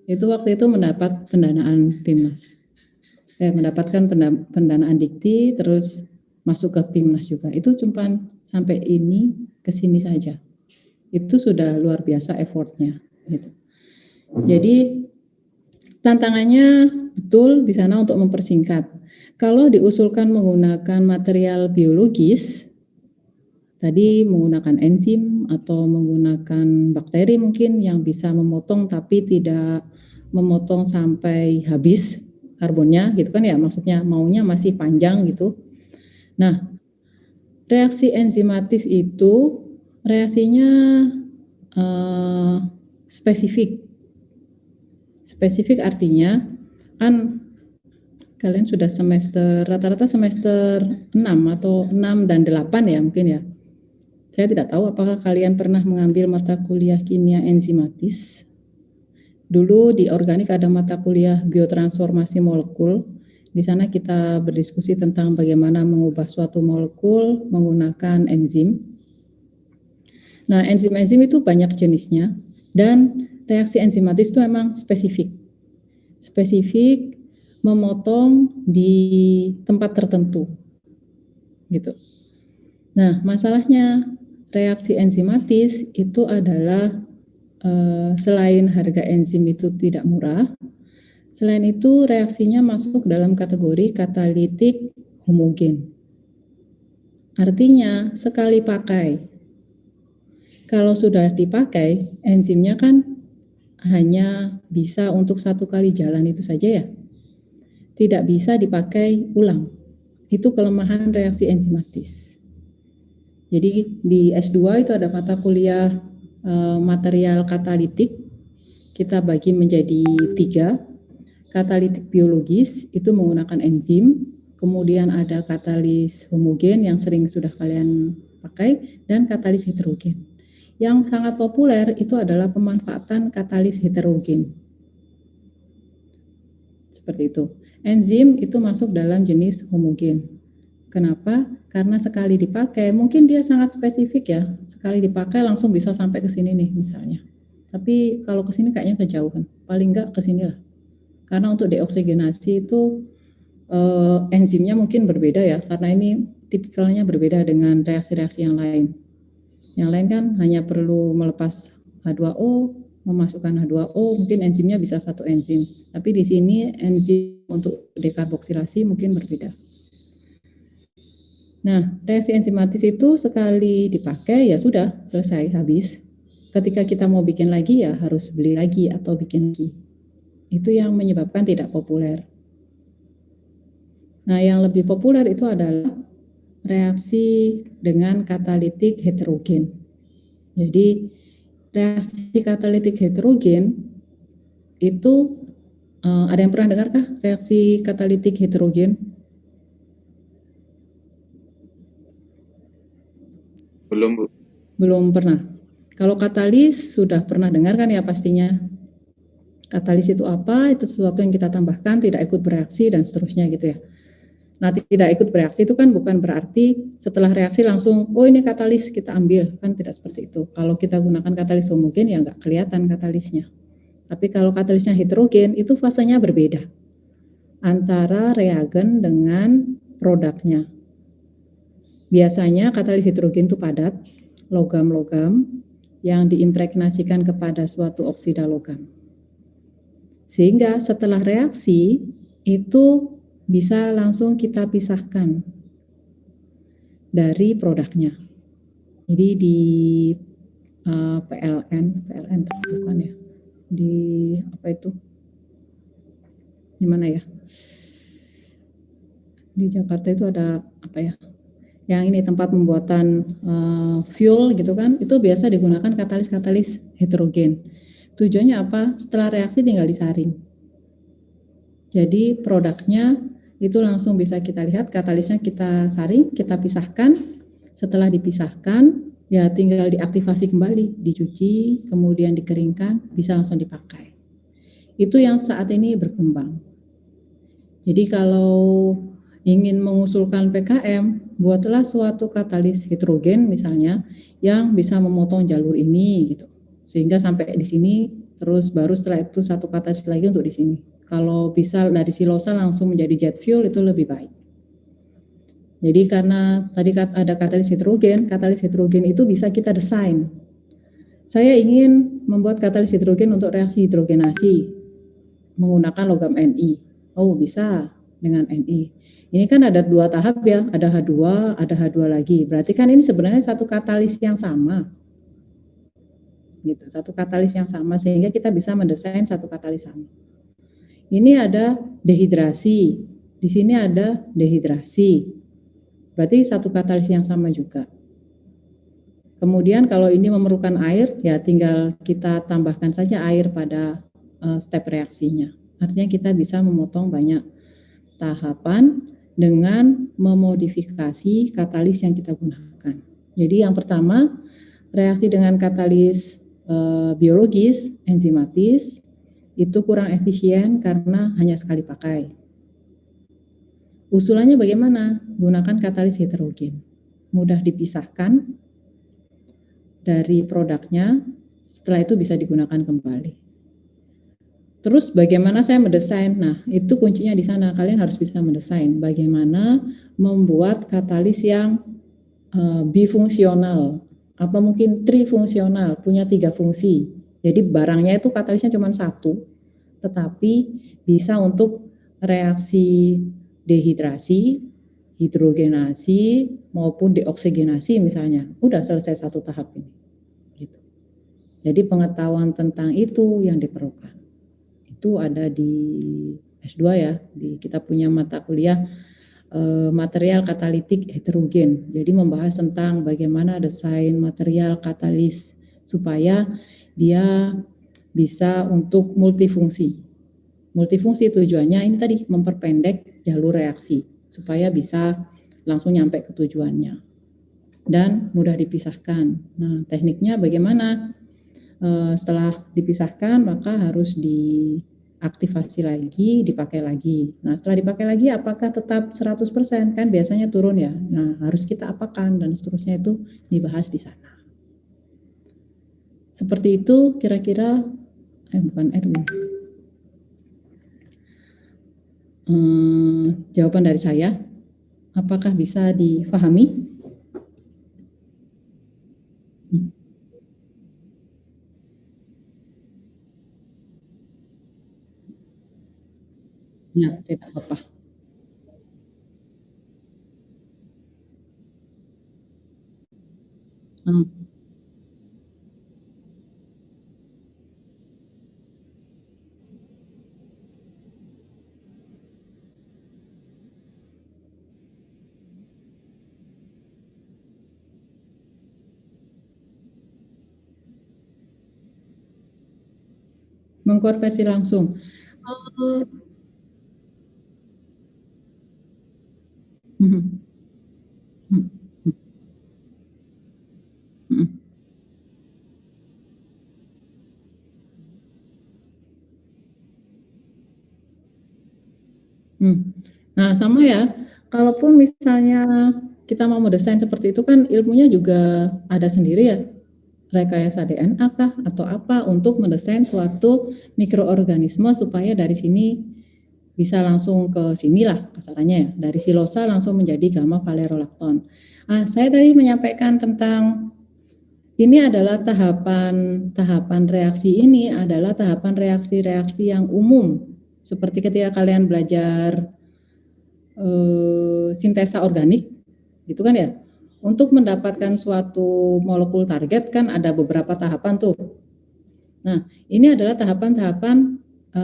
Itu waktu itu mendapat pendanaan PIMNAS. Mendapatkan pendanaan Dikti, terus masuk ke PIMNAS juga. Itu cuma sampai ini ke sini saja. Itu sudah luar biasa effortnya. Gitu. Jadi tantangannya betul di sana untuk mempersingkat. Kalau diusulkan menggunakan material biologis, tadi menggunakan enzim atau menggunakan bakteri mungkin yang bisa memotong tapi tidak memotong sampai habis karbonnya gitu kan ya, maksudnya maunya masih panjang gitu. Nah, reaksi enzimatis itu reaksinya spesifik. Spesifik artinya kan Kalian sudah rata-rata semester 6 atau 6 dan 8 ya mungkin ya. Saya tidak tahu apakah kalian pernah mengambil mata kuliah kimia enzimatis. Dulu di organik ada mata kuliah biotransformasi molekul. Di sana kita berdiskusi tentang bagaimana mengubah suatu molekul menggunakan enzim. Nah, enzim-enzim itu banyak jenisnya dan reaksi enzimatis itu memang spesifik. Spesifik memotong di tempat tertentu. Gitu. Nah, masalahnya reaksi enzimatis itu adalah selain harga enzim itu tidak murah, selain itu reaksinya masuk dalam kategori katalitik homogen. Artinya sekali pakai. Kalau sudah dipakai, enzimnya kan hanya bisa untuk satu kali jalan itu saja ya. Tidak bisa dipakai ulang. Itu kelemahan reaksi enzimatis. Jadi di S2 itu ada mata kuliah material katalitik, kita bagi menjadi 3. Katalitik biologis itu menggunakan enzim, kemudian ada katalis homogen yang sering sudah kalian pakai, dan katalis heterogen. Yang sangat populer itu adalah pemanfaatan katalis heterogen. Seperti itu. Enzim itu masuk dalam jenis homogen. Kenapa? Karena sekali dipakai, mungkin dia sangat spesifik ya. Sekali dipakai langsung bisa sampai ke sini nih misalnya. Tapi kalau ke sini kayaknya kejauhan. Paling enggak ke sini lah. Karena untuk deoksigenasi itu enzimnya mungkin berbeda ya. Karena ini tipikalnya berbeda dengan reaksi-reaksi yang lain. Yang lain kan hanya perlu melepas H2O, memasukkan H2O, mungkin enzimnya bisa satu enzim. Tapi di sini enzim untuk dekarboksilasi mungkin berbeda. Nah, reaksi enzimatis itu sekali dipakai ya sudah selesai, habis. Ketika kita mau bikin lagi ya harus beli lagi atau bikin lagi. Itu yang menyebabkan tidak populer. Nah, yang lebih populer itu adalah reaksi dengan katalitik heterogen. Jadi, reaksi katalitik heterogen itu ada yang pernah dengar kah reaksi katalitik heterogen? Belum, Bu. Belum pernah. Kalau katalis sudah pernah dengar kan ya pastinya. Katalis itu apa? Itu sesuatu yang kita tambahkan, tidak ikut bereaksi dan seterusnya gitu ya. Nah, tidak ikut bereaksi itu kan bukan berarti setelah reaksi langsung, oh ini katalis kita ambil, kan tidak seperti itu. Kalau kita gunakan katalis homogen ya nggak kelihatan katalisnya. Tapi kalau katalisnya heterogen itu fasenya berbeda antara reagen dengan produknya. Biasanya katalis heterogen itu padat, logam-logam yang diimpregnasikan kepada suatu oksida logam. Sehingga setelah reaksi itu bisa langsung kita pisahkan dari produknya. Jadi di PLN bukan ya, di apa itu? Di mana ya? Di Jakarta itu ada apa ya? Yang ini tempat pembuatan fuel gitu kan, itu biasa digunakan katalis-katalis heterogen. Tujuannya apa? Setelah reaksi tinggal disaring. Jadi produknya itu langsung bisa kita lihat, katalisnya kita saring, kita pisahkan. Setelah dipisahkan, ya tinggal diaktifasi kembali, dicuci, kemudian dikeringkan, bisa langsung dipakai. Itu yang saat ini berkembang. Jadi kalau ingin mengusulkan PKM, buatlah suatu katalis heterogen misalnya yang bisa memotong jalur ini gitu. Sehingga sampai di sini terus baru setelah itu satu katalis lagi untuk di sini. Kalau bisa dari silosa langsung menjadi jet fuel itu lebih baik. Jadi karena tadi ada katalis heterogen itu bisa kita desain. Saya ingin membuat katalis heterogen untuk reaksi hidrogenasi menggunakan logam Ni. Oh bisa dengan Ni. Ini kan ada 2 tahap ya, ada H2, ada H2 lagi. Berarti kan ini sebenarnya satu katalis yang sama. Gitu, satu katalis yang sama sehingga kita bisa mendesain satu katalis sama. Ini ada dehidrasi. Di sini ada dehidrasi. Berarti satu katalis yang sama juga. Kemudian kalau ini memerlukan air, ya tinggal kita tambahkan saja air pada step reaksinya. Artinya kita bisa memotong banyak tahapan dengan memodifikasi katalis yang kita gunakan. Jadi yang pertama, reaksi dengan katalis biologis, enzimatis, itu kurang efisien karena hanya sekali pakai. Usulannya bagaimana? Gunakan katalis heterogen. Mudah dipisahkan dari produknya, setelah itu bisa digunakan kembali. Terus bagaimana saya mendesain? Nah, itu kuncinya di sana. Kalian harus bisa mendesain bagaimana membuat katalis yang bifungsional atau mungkin trifungsional, punya 3 fungsi. Jadi barangnya itu katalisnya cuma 1, tetapi bisa untuk reaksi dehidrasi, hidrogenasi maupun deoksigenasi misalnya. Udah selesai 1 tahap ini. Gitu. Jadi pengetahuan tentang itu yang diperlukan. Itu ada di S2 ya, kita punya mata kuliah material katalitik heterogen. Jadi membahas tentang bagaimana desain material katalis supaya dia bisa untuk multifungsi. Multifungsi tujuannya ini tadi memperpendek jalur reaksi supaya bisa langsung nyampe ke tujuannya dan mudah dipisahkan. Nah, tekniknya bagaimana? Setelah dipisahkan maka harus diaktifasi lagi, dipakai lagi. Nah, setelah dipakai lagi apakah tetap 100%? Kan biasanya turun ya. Nah, harus kita apakan dan seterusnya itu dibahas di sana. Seperti itu kira-kira bukan Erwin. Jawaban dari saya. Apakah bisa difahami? Ya, tidak apa-apa. Mengkonversi langsung. Nah, sama ya. Kalaupun misalnya kita mau mendesain seperti itu kan ilmunya juga ada sendiri ya. Rekayasa DNA kah atau apa untuk mendesain suatu mikroorganisme supaya dari sini bisa langsung ke sinilah kasarannya ya. Dari silosa langsung menjadi gamma valerolacton. Saya tadi menyampaikan tentang ini adalah tahapan reaksi ini adalah tahapan reaksi-reaksi yang umum. Seperti ketika kalian belajar sintesa organik, gitu kan ya. Untuk mendapatkan suatu molekul target kan ada beberapa tahapan tuh. Nah, ini adalah tahapan-tahapan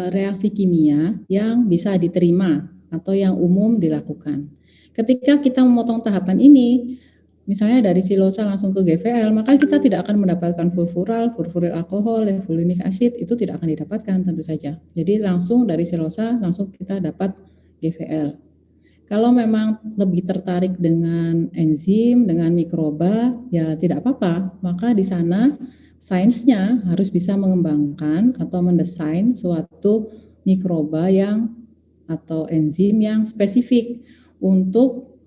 reaksi kimia yang bisa diterima atau yang umum dilakukan. Ketika kita memotong tahapan ini, misalnya dari silosa langsung ke GVL, maka kita tidak akan mendapatkan furfural alkohol, lefulinic acid, itu tidak akan didapatkan tentu saja. Jadi langsung dari silosa langsung kita dapat GVL. Kalau memang lebih tertarik dengan enzim, dengan mikroba, ya tidak apa-apa. Maka di sana sainsnya harus bisa mengembangkan atau mendesain suatu mikroba yang atau enzim yang spesifik untuk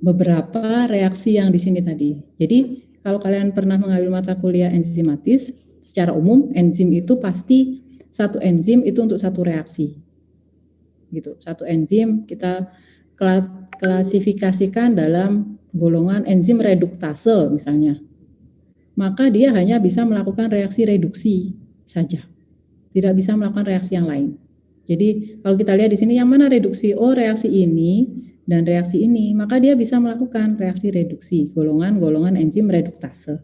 beberapa reaksi yang di sini tadi. Jadi kalau kalian pernah mengambil mata kuliah enzimatis, secara umum enzim itu pasti satu enzim itu untuk satu reaksi. Gitu. Satu enzim kita klasifikasikan dalam golongan enzim reduktase misalnya. Maka dia hanya bisa melakukan reaksi reduksi saja. Tidak bisa melakukan reaksi yang lain. Jadi kalau kita lihat di sini yang mana reduksi? Oh, reaksi ini dan reaksi ini, maka dia bisa melakukan reaksi reduksi, golongan enzim reduktase.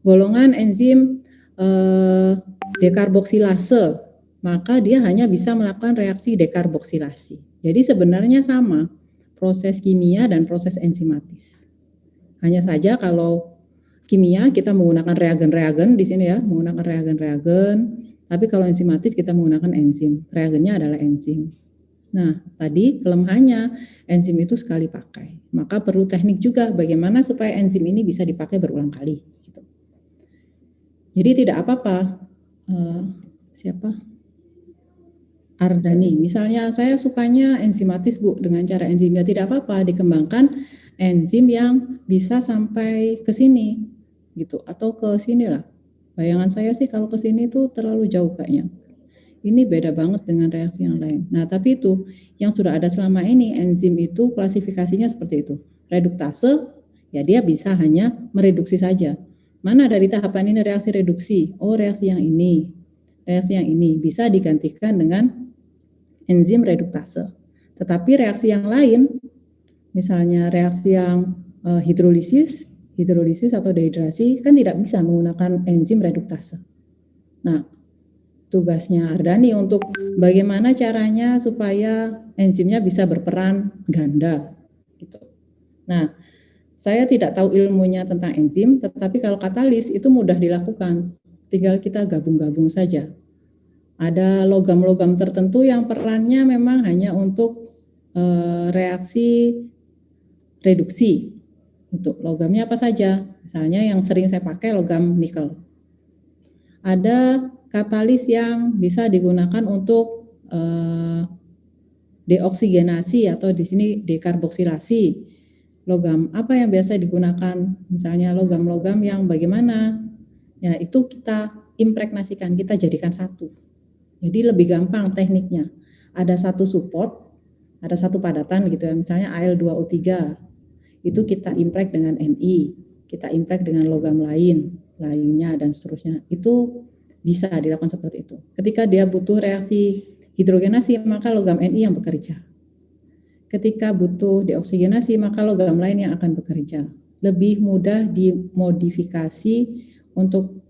Golongan enzim dekarboksilase, maka dia hanya bisa melakukan reaksi dekarboksilasi. Jadi sebenarnya sama proses kimia dan proses enzimatis. Hanya saja kalau kimia kita menggunakan reagen-reagen di sini ya, menggunakan reagen-reagen. Tapi kalau enzimatis kita menggunakan enzim. Reagennya adalah enzim. Nah, tadi kelemahannya enzim itu sekali pakai. Maka perlu teknik juga bagaimana supaya enzim ini bisa dipakai berulang kali. Gitu. Jadi tidak apa-apa. Siapa? Ardani. Misalnya saya sukanya enzimatis Bu, dengan cara enzimnya tidak apa-apa, dikembangkan enzim yang bisa sampai ke sini gitu atau ke sini lah. Bayangan saya sih kalau ke sini itu terlalu jauh kayaknya. Ini beda banget dengan reaksi yang lain. Nah, tapi itu yang sudah ada selama ini enzim itu klasifikasinya seperti itu. Reduktase ya dia bisa hanya mereduksi saja. Mana dari tahapan ini reaksi reduksi? Oh, reaksi yang ini. Reaksi yang ini bisa digantikan dengan enzim reduktase. Tetapi reaksi yang lain, misalnya reaksi yang hidrolisis atau dehidrasi kan tidak bisa menggunakan enzim reduktase. Nah, tugasnya Ardani untuk bagaimana caranya supaya enzimnya bisa berperan ganda gitu. Nah, saya tidak tahu ilmunya tentang enzim, tetapi kalau katalis itu mudah dilakukan. Tinggal kita gabung-gabung saja. Ada logam-logam tertentu yang perannya memang hanya untuk reaksi reduksi. Itu logamnya apa saja? Misalnya yang sering saya pakai logam nikel. Ada katalis yang bisa digunakan untuk deoksigenasi atau di sini dekarboksilasi. Logam apa yang biasa digunakan? Misalnya logam-logam yang bagaimana? Ya, itu kita impregnasikan, kita jadikan satu. Jadi lebih gampang tekniknya. Ada satu support, ada satu padatan gitu ya, misalnya Al2O3. Itu kita impreg dengan Ni, kita impreg dengan logam lainnya dan seterusnya. Itu bisa dilakukan seperti itu. Ketika dia butuh reaksi hidrogenasi, maka logam Ni yang bekerja. Ketika butuh deoksigenasi, maka logam lain yang akan bekerja. Lebih mudah dimodifikasi untuk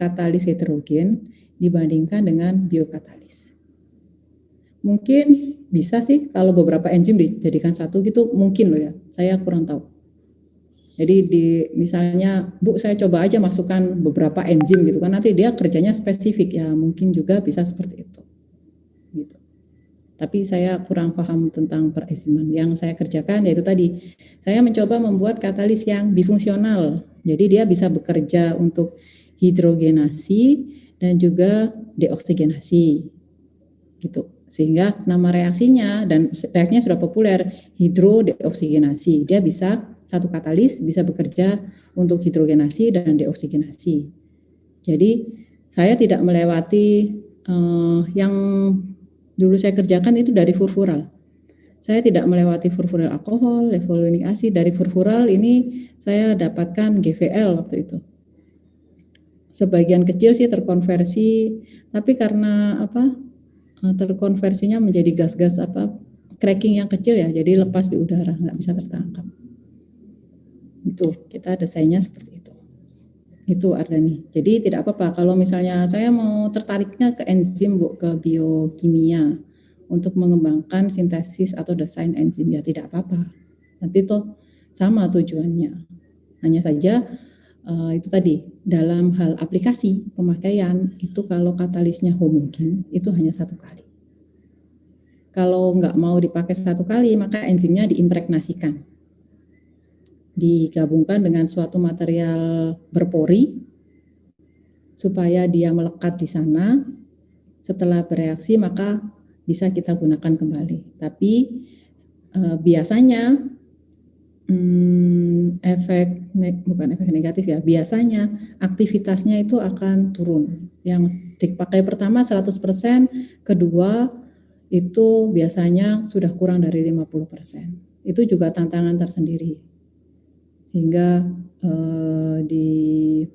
katalis heterogen dibandingkan dengan biokatalis. Mungkin bisa sih kalau beberapa enzim dijadikan satu gitu, mungkin loh ya. Saya kurang tahu. Jadi misalnya Bu saya coba aja masukkan beberapa enzim gitu kan, nanti dia kerjanya spesifik ya, mungkin juga bisa seperti itu. Gitu. Tapi saya kurang paham tentang perenziman. Yang saya kerjakan yaitu tadi, saya mencoba membuat katalis yang bifungsional. Jadi dia bisa bekerja untuk hidrogenasi dan juga deoksigenasi. Gitu. Sehingga nama reaksinya dan reaksinya sudah populer, hidrodeoksigenasi. Dia bisa satu katalis bisa bekerja untuk hidrogenasi dan deoksigenasi. Jadi saya tidak melewati yang dulu saya kerjakan itu dari furfural. Saya tidak melewati furfural alkohol, levulinic acid. Dari furfural ini saya dapatkan GVL waktu itu. Sebagian kecil sih terkonversi, tapi karena terkonversinya menjadi gas-gas cracking yang kecil ya, jadi lepas di udara, nggak bisa tertangkap. Itu kita desainnya seperti itu. Itu Ardani. Jadi tidak apa-apa kalau misalnya saya mau tertariknya ke enzim Bu, ke biokimia untuk mengembangkan sintesis atau desain enzim ya tidak apa-apa. Nanti toh sama tujuannya. Hanya saja itu tadi dalam hal aplikasi pemakaian itu kalau katalisnya homogen itu hanya satu kali. Kalau nggak mau dipakai satu kali maka enzimnya diimpregnasikan. Digabungkan dengan suatu material berpori supaya dia melekat di sana. Setelah bereaksi maka bisa kita gunakan kembali. Tapi biasanya bukan efek negatif ya. Biasanya aktivitasnya itu akan turun. Yang dipakai pertama 100%, kedua itu biasanya sudah kurang dari 50%. Itu juga tantangan tersendiri. Sehingga di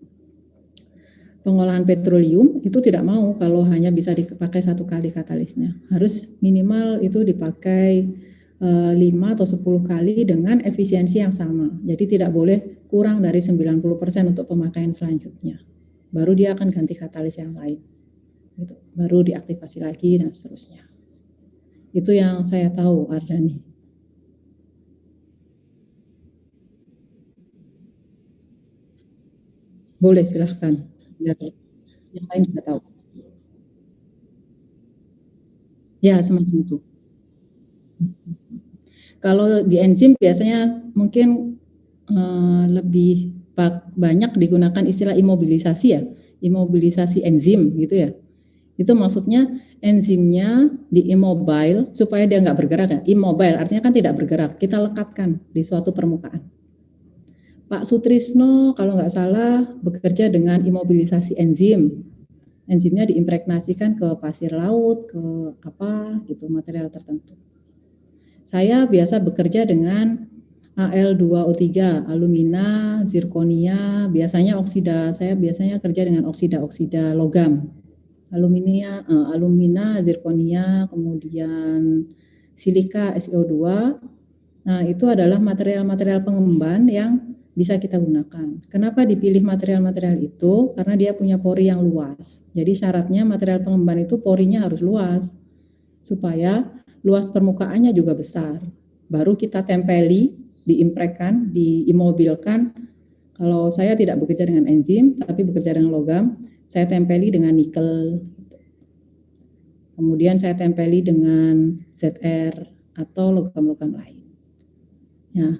pengolahan petroleum itu tidak mau kalau hanya bisa dipakai satu kali katalisnya. Harus minimal itu dipakai 5 atau 10 kali dengan efisiensi yang sama. Jadi tidak boleh kurang dari 90% untuk pemakaian selanjutnya. Baru dia akan ganti katalis yang lain. Gitu. Baru diaktifasi lagi dan seterusnya. Itu yang saya tahu Ardani. Boleh silahkan. Biar yang lain juga tahu. Ya semacam itu. Kalau di enzim biasanya mungkin lebih banyak digunakan istilah imobilisasi ya, imobilisasi enzim gitu ya. Itu maksudnya enzimnya di-immobile supaya dia nggak bergerak ya. Immobile artinya kan tidak bergerak, kita lekatkan di suatu permukaan. Pak Sutrisno kalau nggak salah bekerja dengan imobilisasi enzim. Enzimnya diimpregnasikan ke pasir laut, ke apa gitu, material tertentu. Saya biasa bekerja dengan Al2O3, alumina, zirkonia, biasanya oksida. Saya biasanya kerja dengan oksida logam. Alumina, zirkonia, kemudian silika, SiO2. Nah, itu adalah material-material pengemban yang bisa kita gunakan. Kenapa dipilih material-material itu? Karena dia punya pori yang luas. Jadi syaratnya material pengemban itu porinya harus luas, supaya luas permukaannya juga besar. Baru kita tempeli, diimprekkan, diimobilkan. Kalau saya tidak bekerja dengan enzim, tapi bekerja dengan logam, saya tempeli dengan nikel. Kemudian saya tempeli dengan ZR atau logam-logam lain. Ya,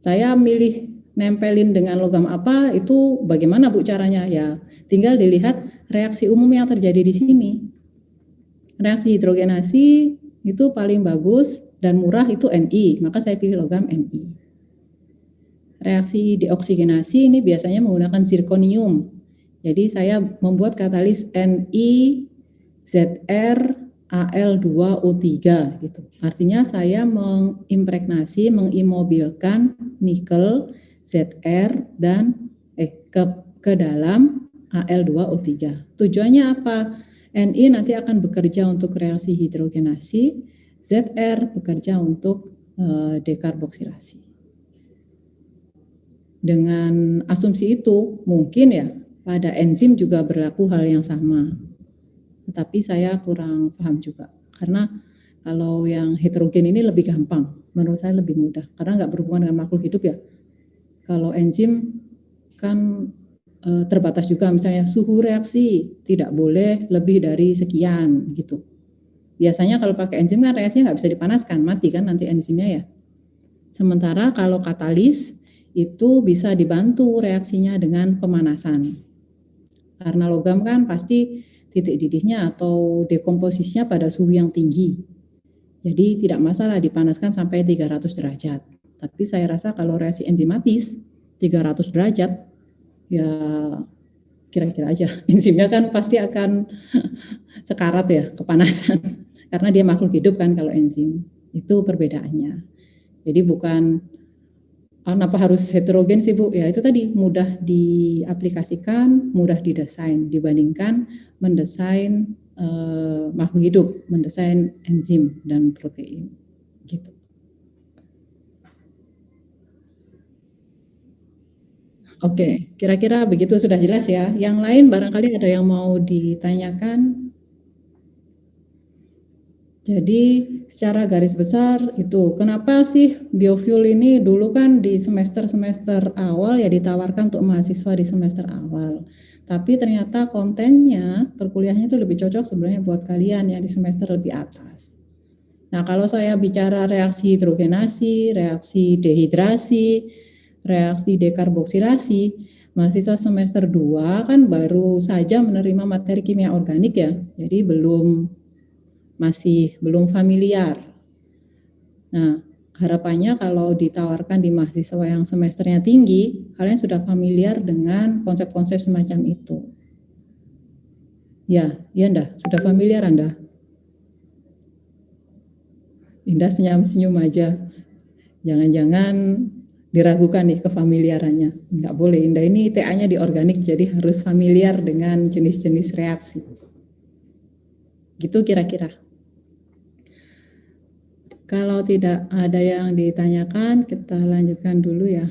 saya milih nempelin dengan logam apa, itu bagaimana Bu caranya? Ya, tinggal dilihat reaksi umum yang terjadi di sini. Reaksi hidrogenasi itu paling bagus dan murah itu Ni, maka saya pilih logam Ni. Reaksi deoksigenasi ini biasanya menggunakan zirkonium. Jadi saya membuat katalis NiZrAl2O3 gitu. Artinya saya mengimpregnasi, mengimobilkan nikel Zr dan ke dalam Al2O3. Tujuannya apa? Ni nanti akan bekerja untuk reaksi hidrogenasi, Zr bekerja untuk dekarboksilasi. Dengan asumsi itu mungkin ya pada enzim juga berlaku hal yang sama. Tetapi saya kurang paham juga. Karena kalau yang heterogen ini lebih gampang, menurut saya lebih mudah. Karena nggak berhubungan dengan makhluk hidup ya. Kalau enzim kan terbatas juga, misalnya suhu reaksi tidak boleh lebih dari sekian gitu. Biasanya kalau pakai enzim kan reaksinya nggak bisa dipanaskan, mati kan nanti enzimnya ya. Sementara kalau katalis itu bisa dibantu reaksinya dengan pemanasan. Karena logam kan pasti titik didihnya atau dekomposisinya pada suhu yang tinggi. Jadi tidak masalah dipanaskan sampai 300 derajat. Tapi saya rasa kalau reaksi enzimatis 300 derajat ya kira-kira aja. Enzimnya kan pasti akan sekarat ya kepanasan. Karena dia makhluk hidup kan kalau enzim. Itu perbedaannya. Jadi bukan kenapa harus heterogen sih Bu? Ya itu tadi mudah diaplikasikan, mudah didesain dibandingkan mendesain makhluk hidup, mendesain enzim dan protein gitu. Oke, kira-kira begitu sudah jelas ya. Yang lain barangkali ada yang mau ditanyakan. Jadi secara garis besar itu kenapa sih biofuel ini dulu kan di semester-semester awal ya ditawarkan untuk mahasiswa di semester awal. Tapi ternyata kontennya perkuliahannya itu lebih cocok sebenarnya buat kalian yang di semester lebih atas. Nah kalau saya bicara reaksi hidrogenasi, reaksi dehidrasi, reaksi dekarboksilasi, mahasiswa semester 2 kan baru saja menerima materi kimia organik ya. Jadi masih belum familiar. Nah, harapannya kalau ditawarkan di mahasiswa yang semesternya tinggi, kalian sudah familiar dengan konsep-konsep semacam itu. Ya Anda, sudah familiar Anda? Indah senyum-senyum aja. Jangan-jangan diragukan nih kefamiliarannya. Enggak boleh, Indah ini TA-nya di organik, jadi harus familiar dengan jenis-jenis reaksi. Gitu kira-kira. Kalau tidak ada yang ditanyakan, kita lanjutkan dulu ya.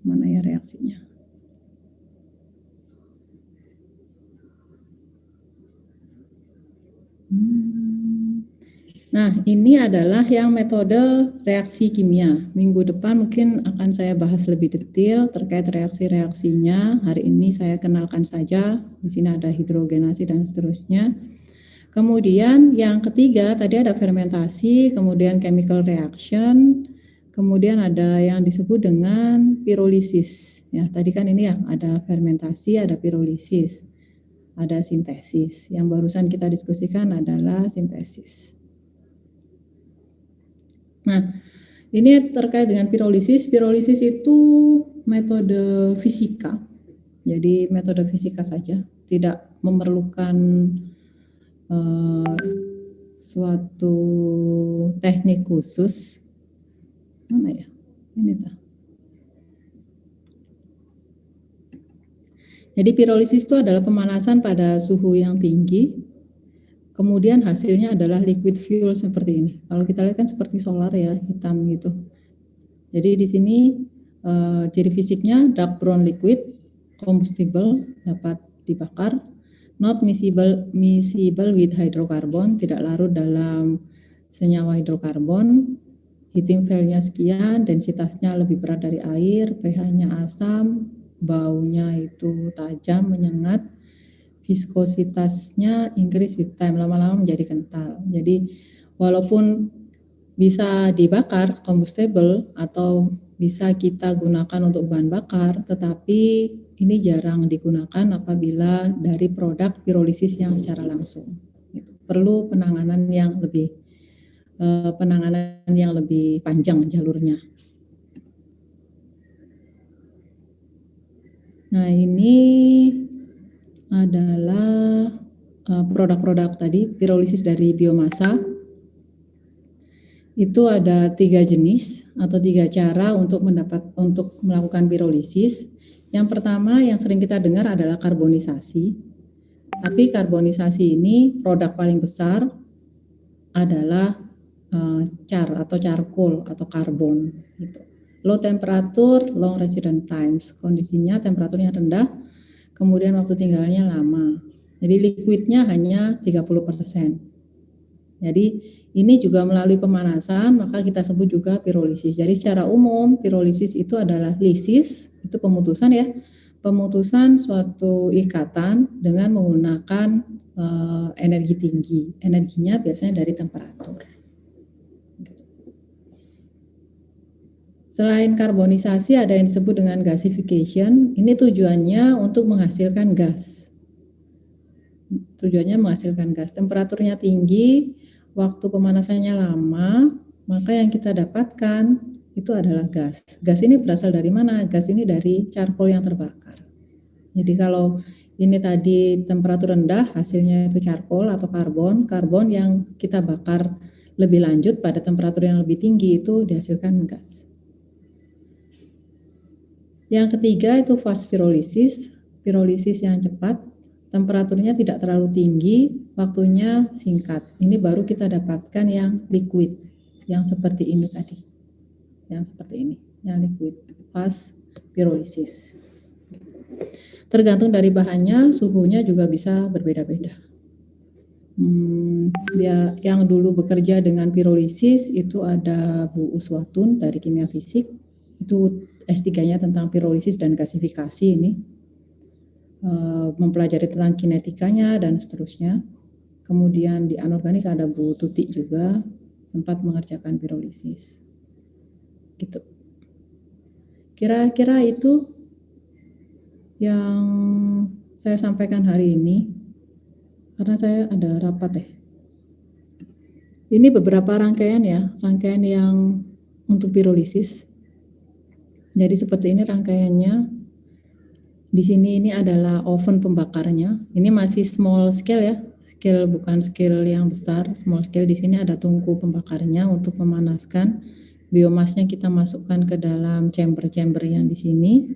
Mana ya reaksinya? Nah, ini adalah yang metode reaksi kimia. Minggu depan mungkin akan saya bahas lebih detail terkait reaksi-reaksinya. Hari ini saya kenalkan saja. Di sini ada hidrogenasi dan seterusnya. Kemudian yang ketiga tadi ada fermentasi, kemudian chemical reaction, kemudian ada yang disebut dengan pirolisis. Ya, tadi kan ini ya ada fermentasi, ada pirolisis, ada sintesis. Yang barusan kita diskusikan adalah sintesis. Nah, ini terkait dengan pirolisis. Pirolisis itu metode fisika. Jadi metode fisika saja, tidak memerlukan suatu teknik khusus. Mana ya? Ini tak. Jadi pirolisis itu adalah pemanasan pada suhu yang tinggi. Kemudian hasilnya adalah liquid fuel seperti ini. Kalau kita lihat kan seperti solar ya, hitam gitu. Jadi di sini ciri fisiknya dark brown liquid, combustible, dapat dibakar, not miscible with hydrocarbon, tidak larut dalam senyawa hidrokarbon, heating value-nya sekian, densitasnya lebih berat dari air, pH-nya asam, baunya itu tajam, menyengat, viskositasnya increase with time, lama-lama menjadi kental. Jadi walaupun bisa dibakar, combustible, atau bisa kita gunakan untuk bahan bakar, tetapi ini jarang digunakan apabila dari produk pirolisis yang secara langsung. Perlu penanganan yang lebih panjang jalurnya. Nah, ini adalah produk-produk tadi pirolisis dari biomasa. Itu ada 3 jenis atau 3 cara untuk melakukan pirolisis. Yang pertama yang sering kita dengar adalah karbonisasi. Tapi karbonisasi ini produk paling besar adalah charcoal atau karbon gitu. Low temperature, long residence times. Kondisinya temperaturnya rendah, kemudian waktu tinggalnya lama. Jadi liquidnya hanya 30%. Jadi ini juga melalui pemanasan, maka kita sebut juga pirolisis. Jadi secara umum pirolisis itu adalah lisis, itu pemutusan ya, pemutusan suatu ikatan dengan menggunakan energi tinggi. Energinya biasanya dari temperatur. Selain karbonisasi ada yang disebut dengan gasification. Ini tujuannya untuk menghasilkan gas. Tujuannya menghasilkan gas. Temperaturnya tinggi, waktu pemanasannya lama, maka yang kita dapatkan itu adalah gas. Gas ini berasal dari mana? Gas ini dari charcoal yang terbakar. Jadi kalau ini tadi temperatur rendah, hasilnya itu charcoal atau karbon. Karbon yang kita bakar lebih lanjut pada temperatur yang lebih tinggi itu dihasilkan gas. Yang ketiga itu fast pirolisis, pirolisis yang cepat, temperaturnya tidak terlalu tinggi, waktunya singkat. Ini baru kita dapatkan yang liquid, yang seperti ini tadi. Yang seperti ini, yang liquid, fast pirolisis. Tergantung dari bahannya, suhunya juga bisa berbeda-beda. Yang dulu bekerja dengan pirolisis itu ada Bu Uswatun dari kimia fisik, itu S3-nya tentang pirolisis dan gasifikasi ini, mempelajari tentang kinetikanya dan seterusnya. Kemudian di anorganik ada Bu Tuti juga sempat mengerjakan pirolisis. Gitu. Kira-kira itu yang saya sampaikan hari ini, karena saya ada rapat ya. Ini beberapa rangkaian ya, rangkaian yang untuk pirolisis. Jadi seperti ini rangkaiannya. Di sini ini adalah oven pembakarnya. Ini masih small scale ya, scale bukan scale yang besar. Small scale di sini ada tungku pembakarnya untuk memanaskan. Biomasnya kita masukkan ke dalam chamber-chamber yang di sini.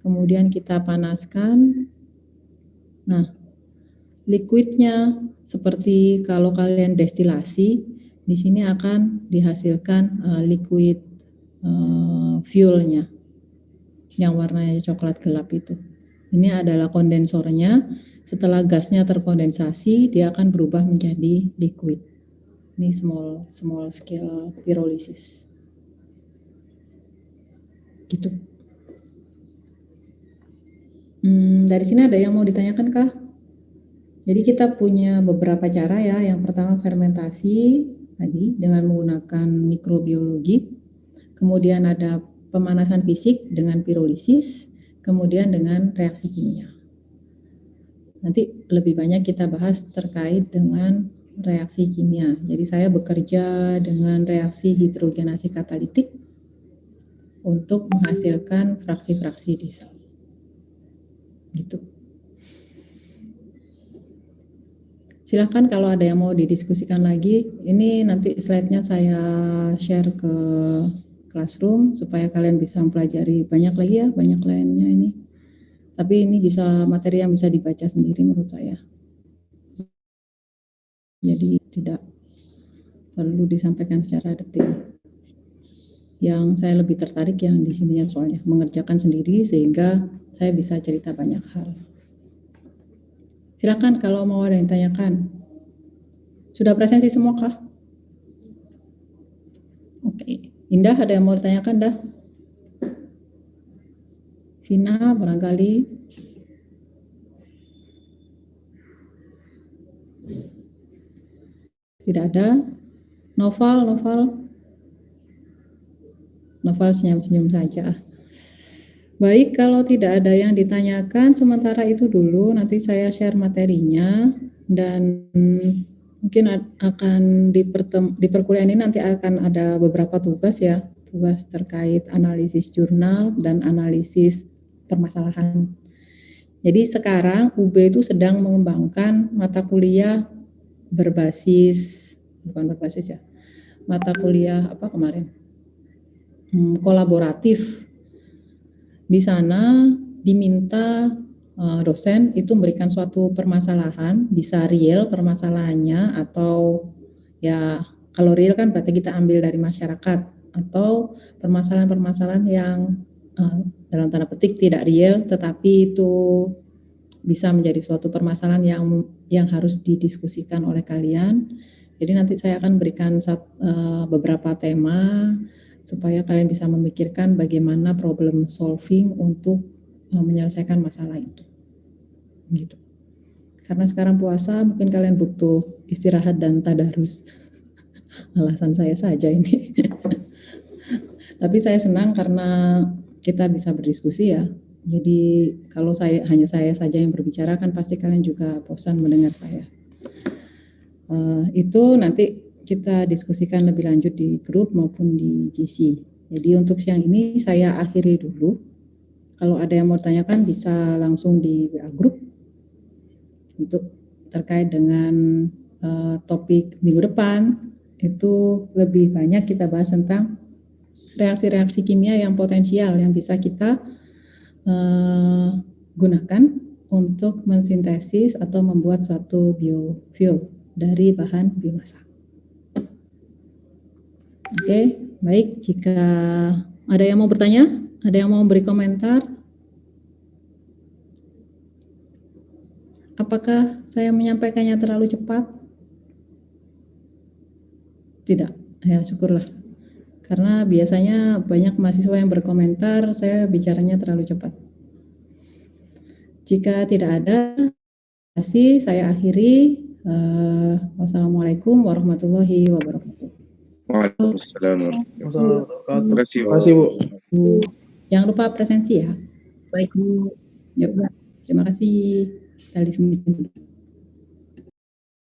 Kemudian kita panaskan. Nah, liquidnya seperti kalau kalian destilasi, di sini akan dihasilkan liquid fuelnya yang warnanya coklat gelap itu. Ini adalah kondensornya. Setelah gasnya terkondensasi, dia akan berubah menjadi liquid. Ini small scale pyrolysis. Gitu. Dari sini ada yang mau ditanyakan kah? Jadi kita punya beberapa cara ya. Yang pertama fermentasi tadi dengan menggunakan mikrobiologi. Kemudian ada pemanasan fisik dengan pirolisis, kemudian dengan reaksi kimia. Nanti lebih banyak kita bahas terkait dengan reaksi kimia. Jadi saya bekerja dengan reaksi hidrogenasi katalitik untuk menghasilkan fraksi-fraksi di sel. Gitu. Silakan kalau ada yang mau didiskusikan lagi. Ini nanti slide-nya saya share ke Classroom supaya kalian bisa mempelajari banyak lagi ya, banyak lainnya ini. Tapi ini bisa materi yang bisa dibaca sendiri menurut saya. Jadi tidak perlu disampaikan secara detail. Yang saya lebih tertarik yang di sini ya soalnya mengerjakan sendiri sehingga saya bisa cerita banyak hal. Silakan kalau mau ada yang tanyakan. Sudah presensi semua kah? Oke. Indah ada yang mau ditanyakan dah? Vina barangkali. Tidak ada. Noval senyum-senyum saja. Baik, kalau tidak ada yang ditanyakan, sementara itu dulu nanti saya share materinya dan mungkin akan di perkuliahan ini nanti akan ada beberapa tugas ya, tugas terkait analisis jurnal dan analisis permasalahan. Jadi sekarang UB itu sedang mengembangkan mata kuliah mata kuliah apa kemarin? Kolaboratif. Di sana diminta dosen itu memberikan suatu permasalahan, bisa real permasalahannya atau ya kalau real kan berarti kita ambil dari masyarakat, atau permasalahan-permasalahan yang dalam tanda petik tidak real tetapi itu bisa menjadi suatu permasalahan yang harus didiskusikan oleh kalian. Jadi nanti saya akan berikan beberapa tema supaya kalian bisa memikirkan bagaimana problem solving untuk menyelesaikan masalah itu. Gitu. Karena sekarang puasa, mungkin kalian butuh istirahat dan tadarus. Alasan saya saja ini. Tapi saya senang karena kita bisa berdiskusi ya. Jadi kalau hanya saya saja yang berbicara kan pasti kalian juga bosan mendengar saya. Itu nanti kita diskusikan lebih lanjut di grup maupun di GC. Jadi untuk siang ini saya akhiri dulu. Kalau ada yang mau tanyakan bisa langsung di WA grup. Untuk terkait dengan topik minggu depan itu lebih banyak kita bahas tentang reaksi-reaksi kimia yang potensial yang bisa kita gunakan untuk mensintesis atau membuat suatu biofuel dari bahan biomasa. Oke, baik. Jika ada yang mau bertanya, ada yang mau memberi komentar, apakah saya menyampaikannya terlalu cepat? Tidak, ya syukurlah. Karena biasanya banyak mahasiswa yang berkomentar, saya bicaranya terlalu cepat. Jika tidak ada, terima kasih, saya akhiri. Wassalamualaikum warahmatullahi wabarakatuh. Waalaikumsalam warahmatullahi wabarakatuh. Terima kasih, Bu. Jangan lupa presensi ya. Baik Bu. Yuk, terima kasih. Kita leave meeting.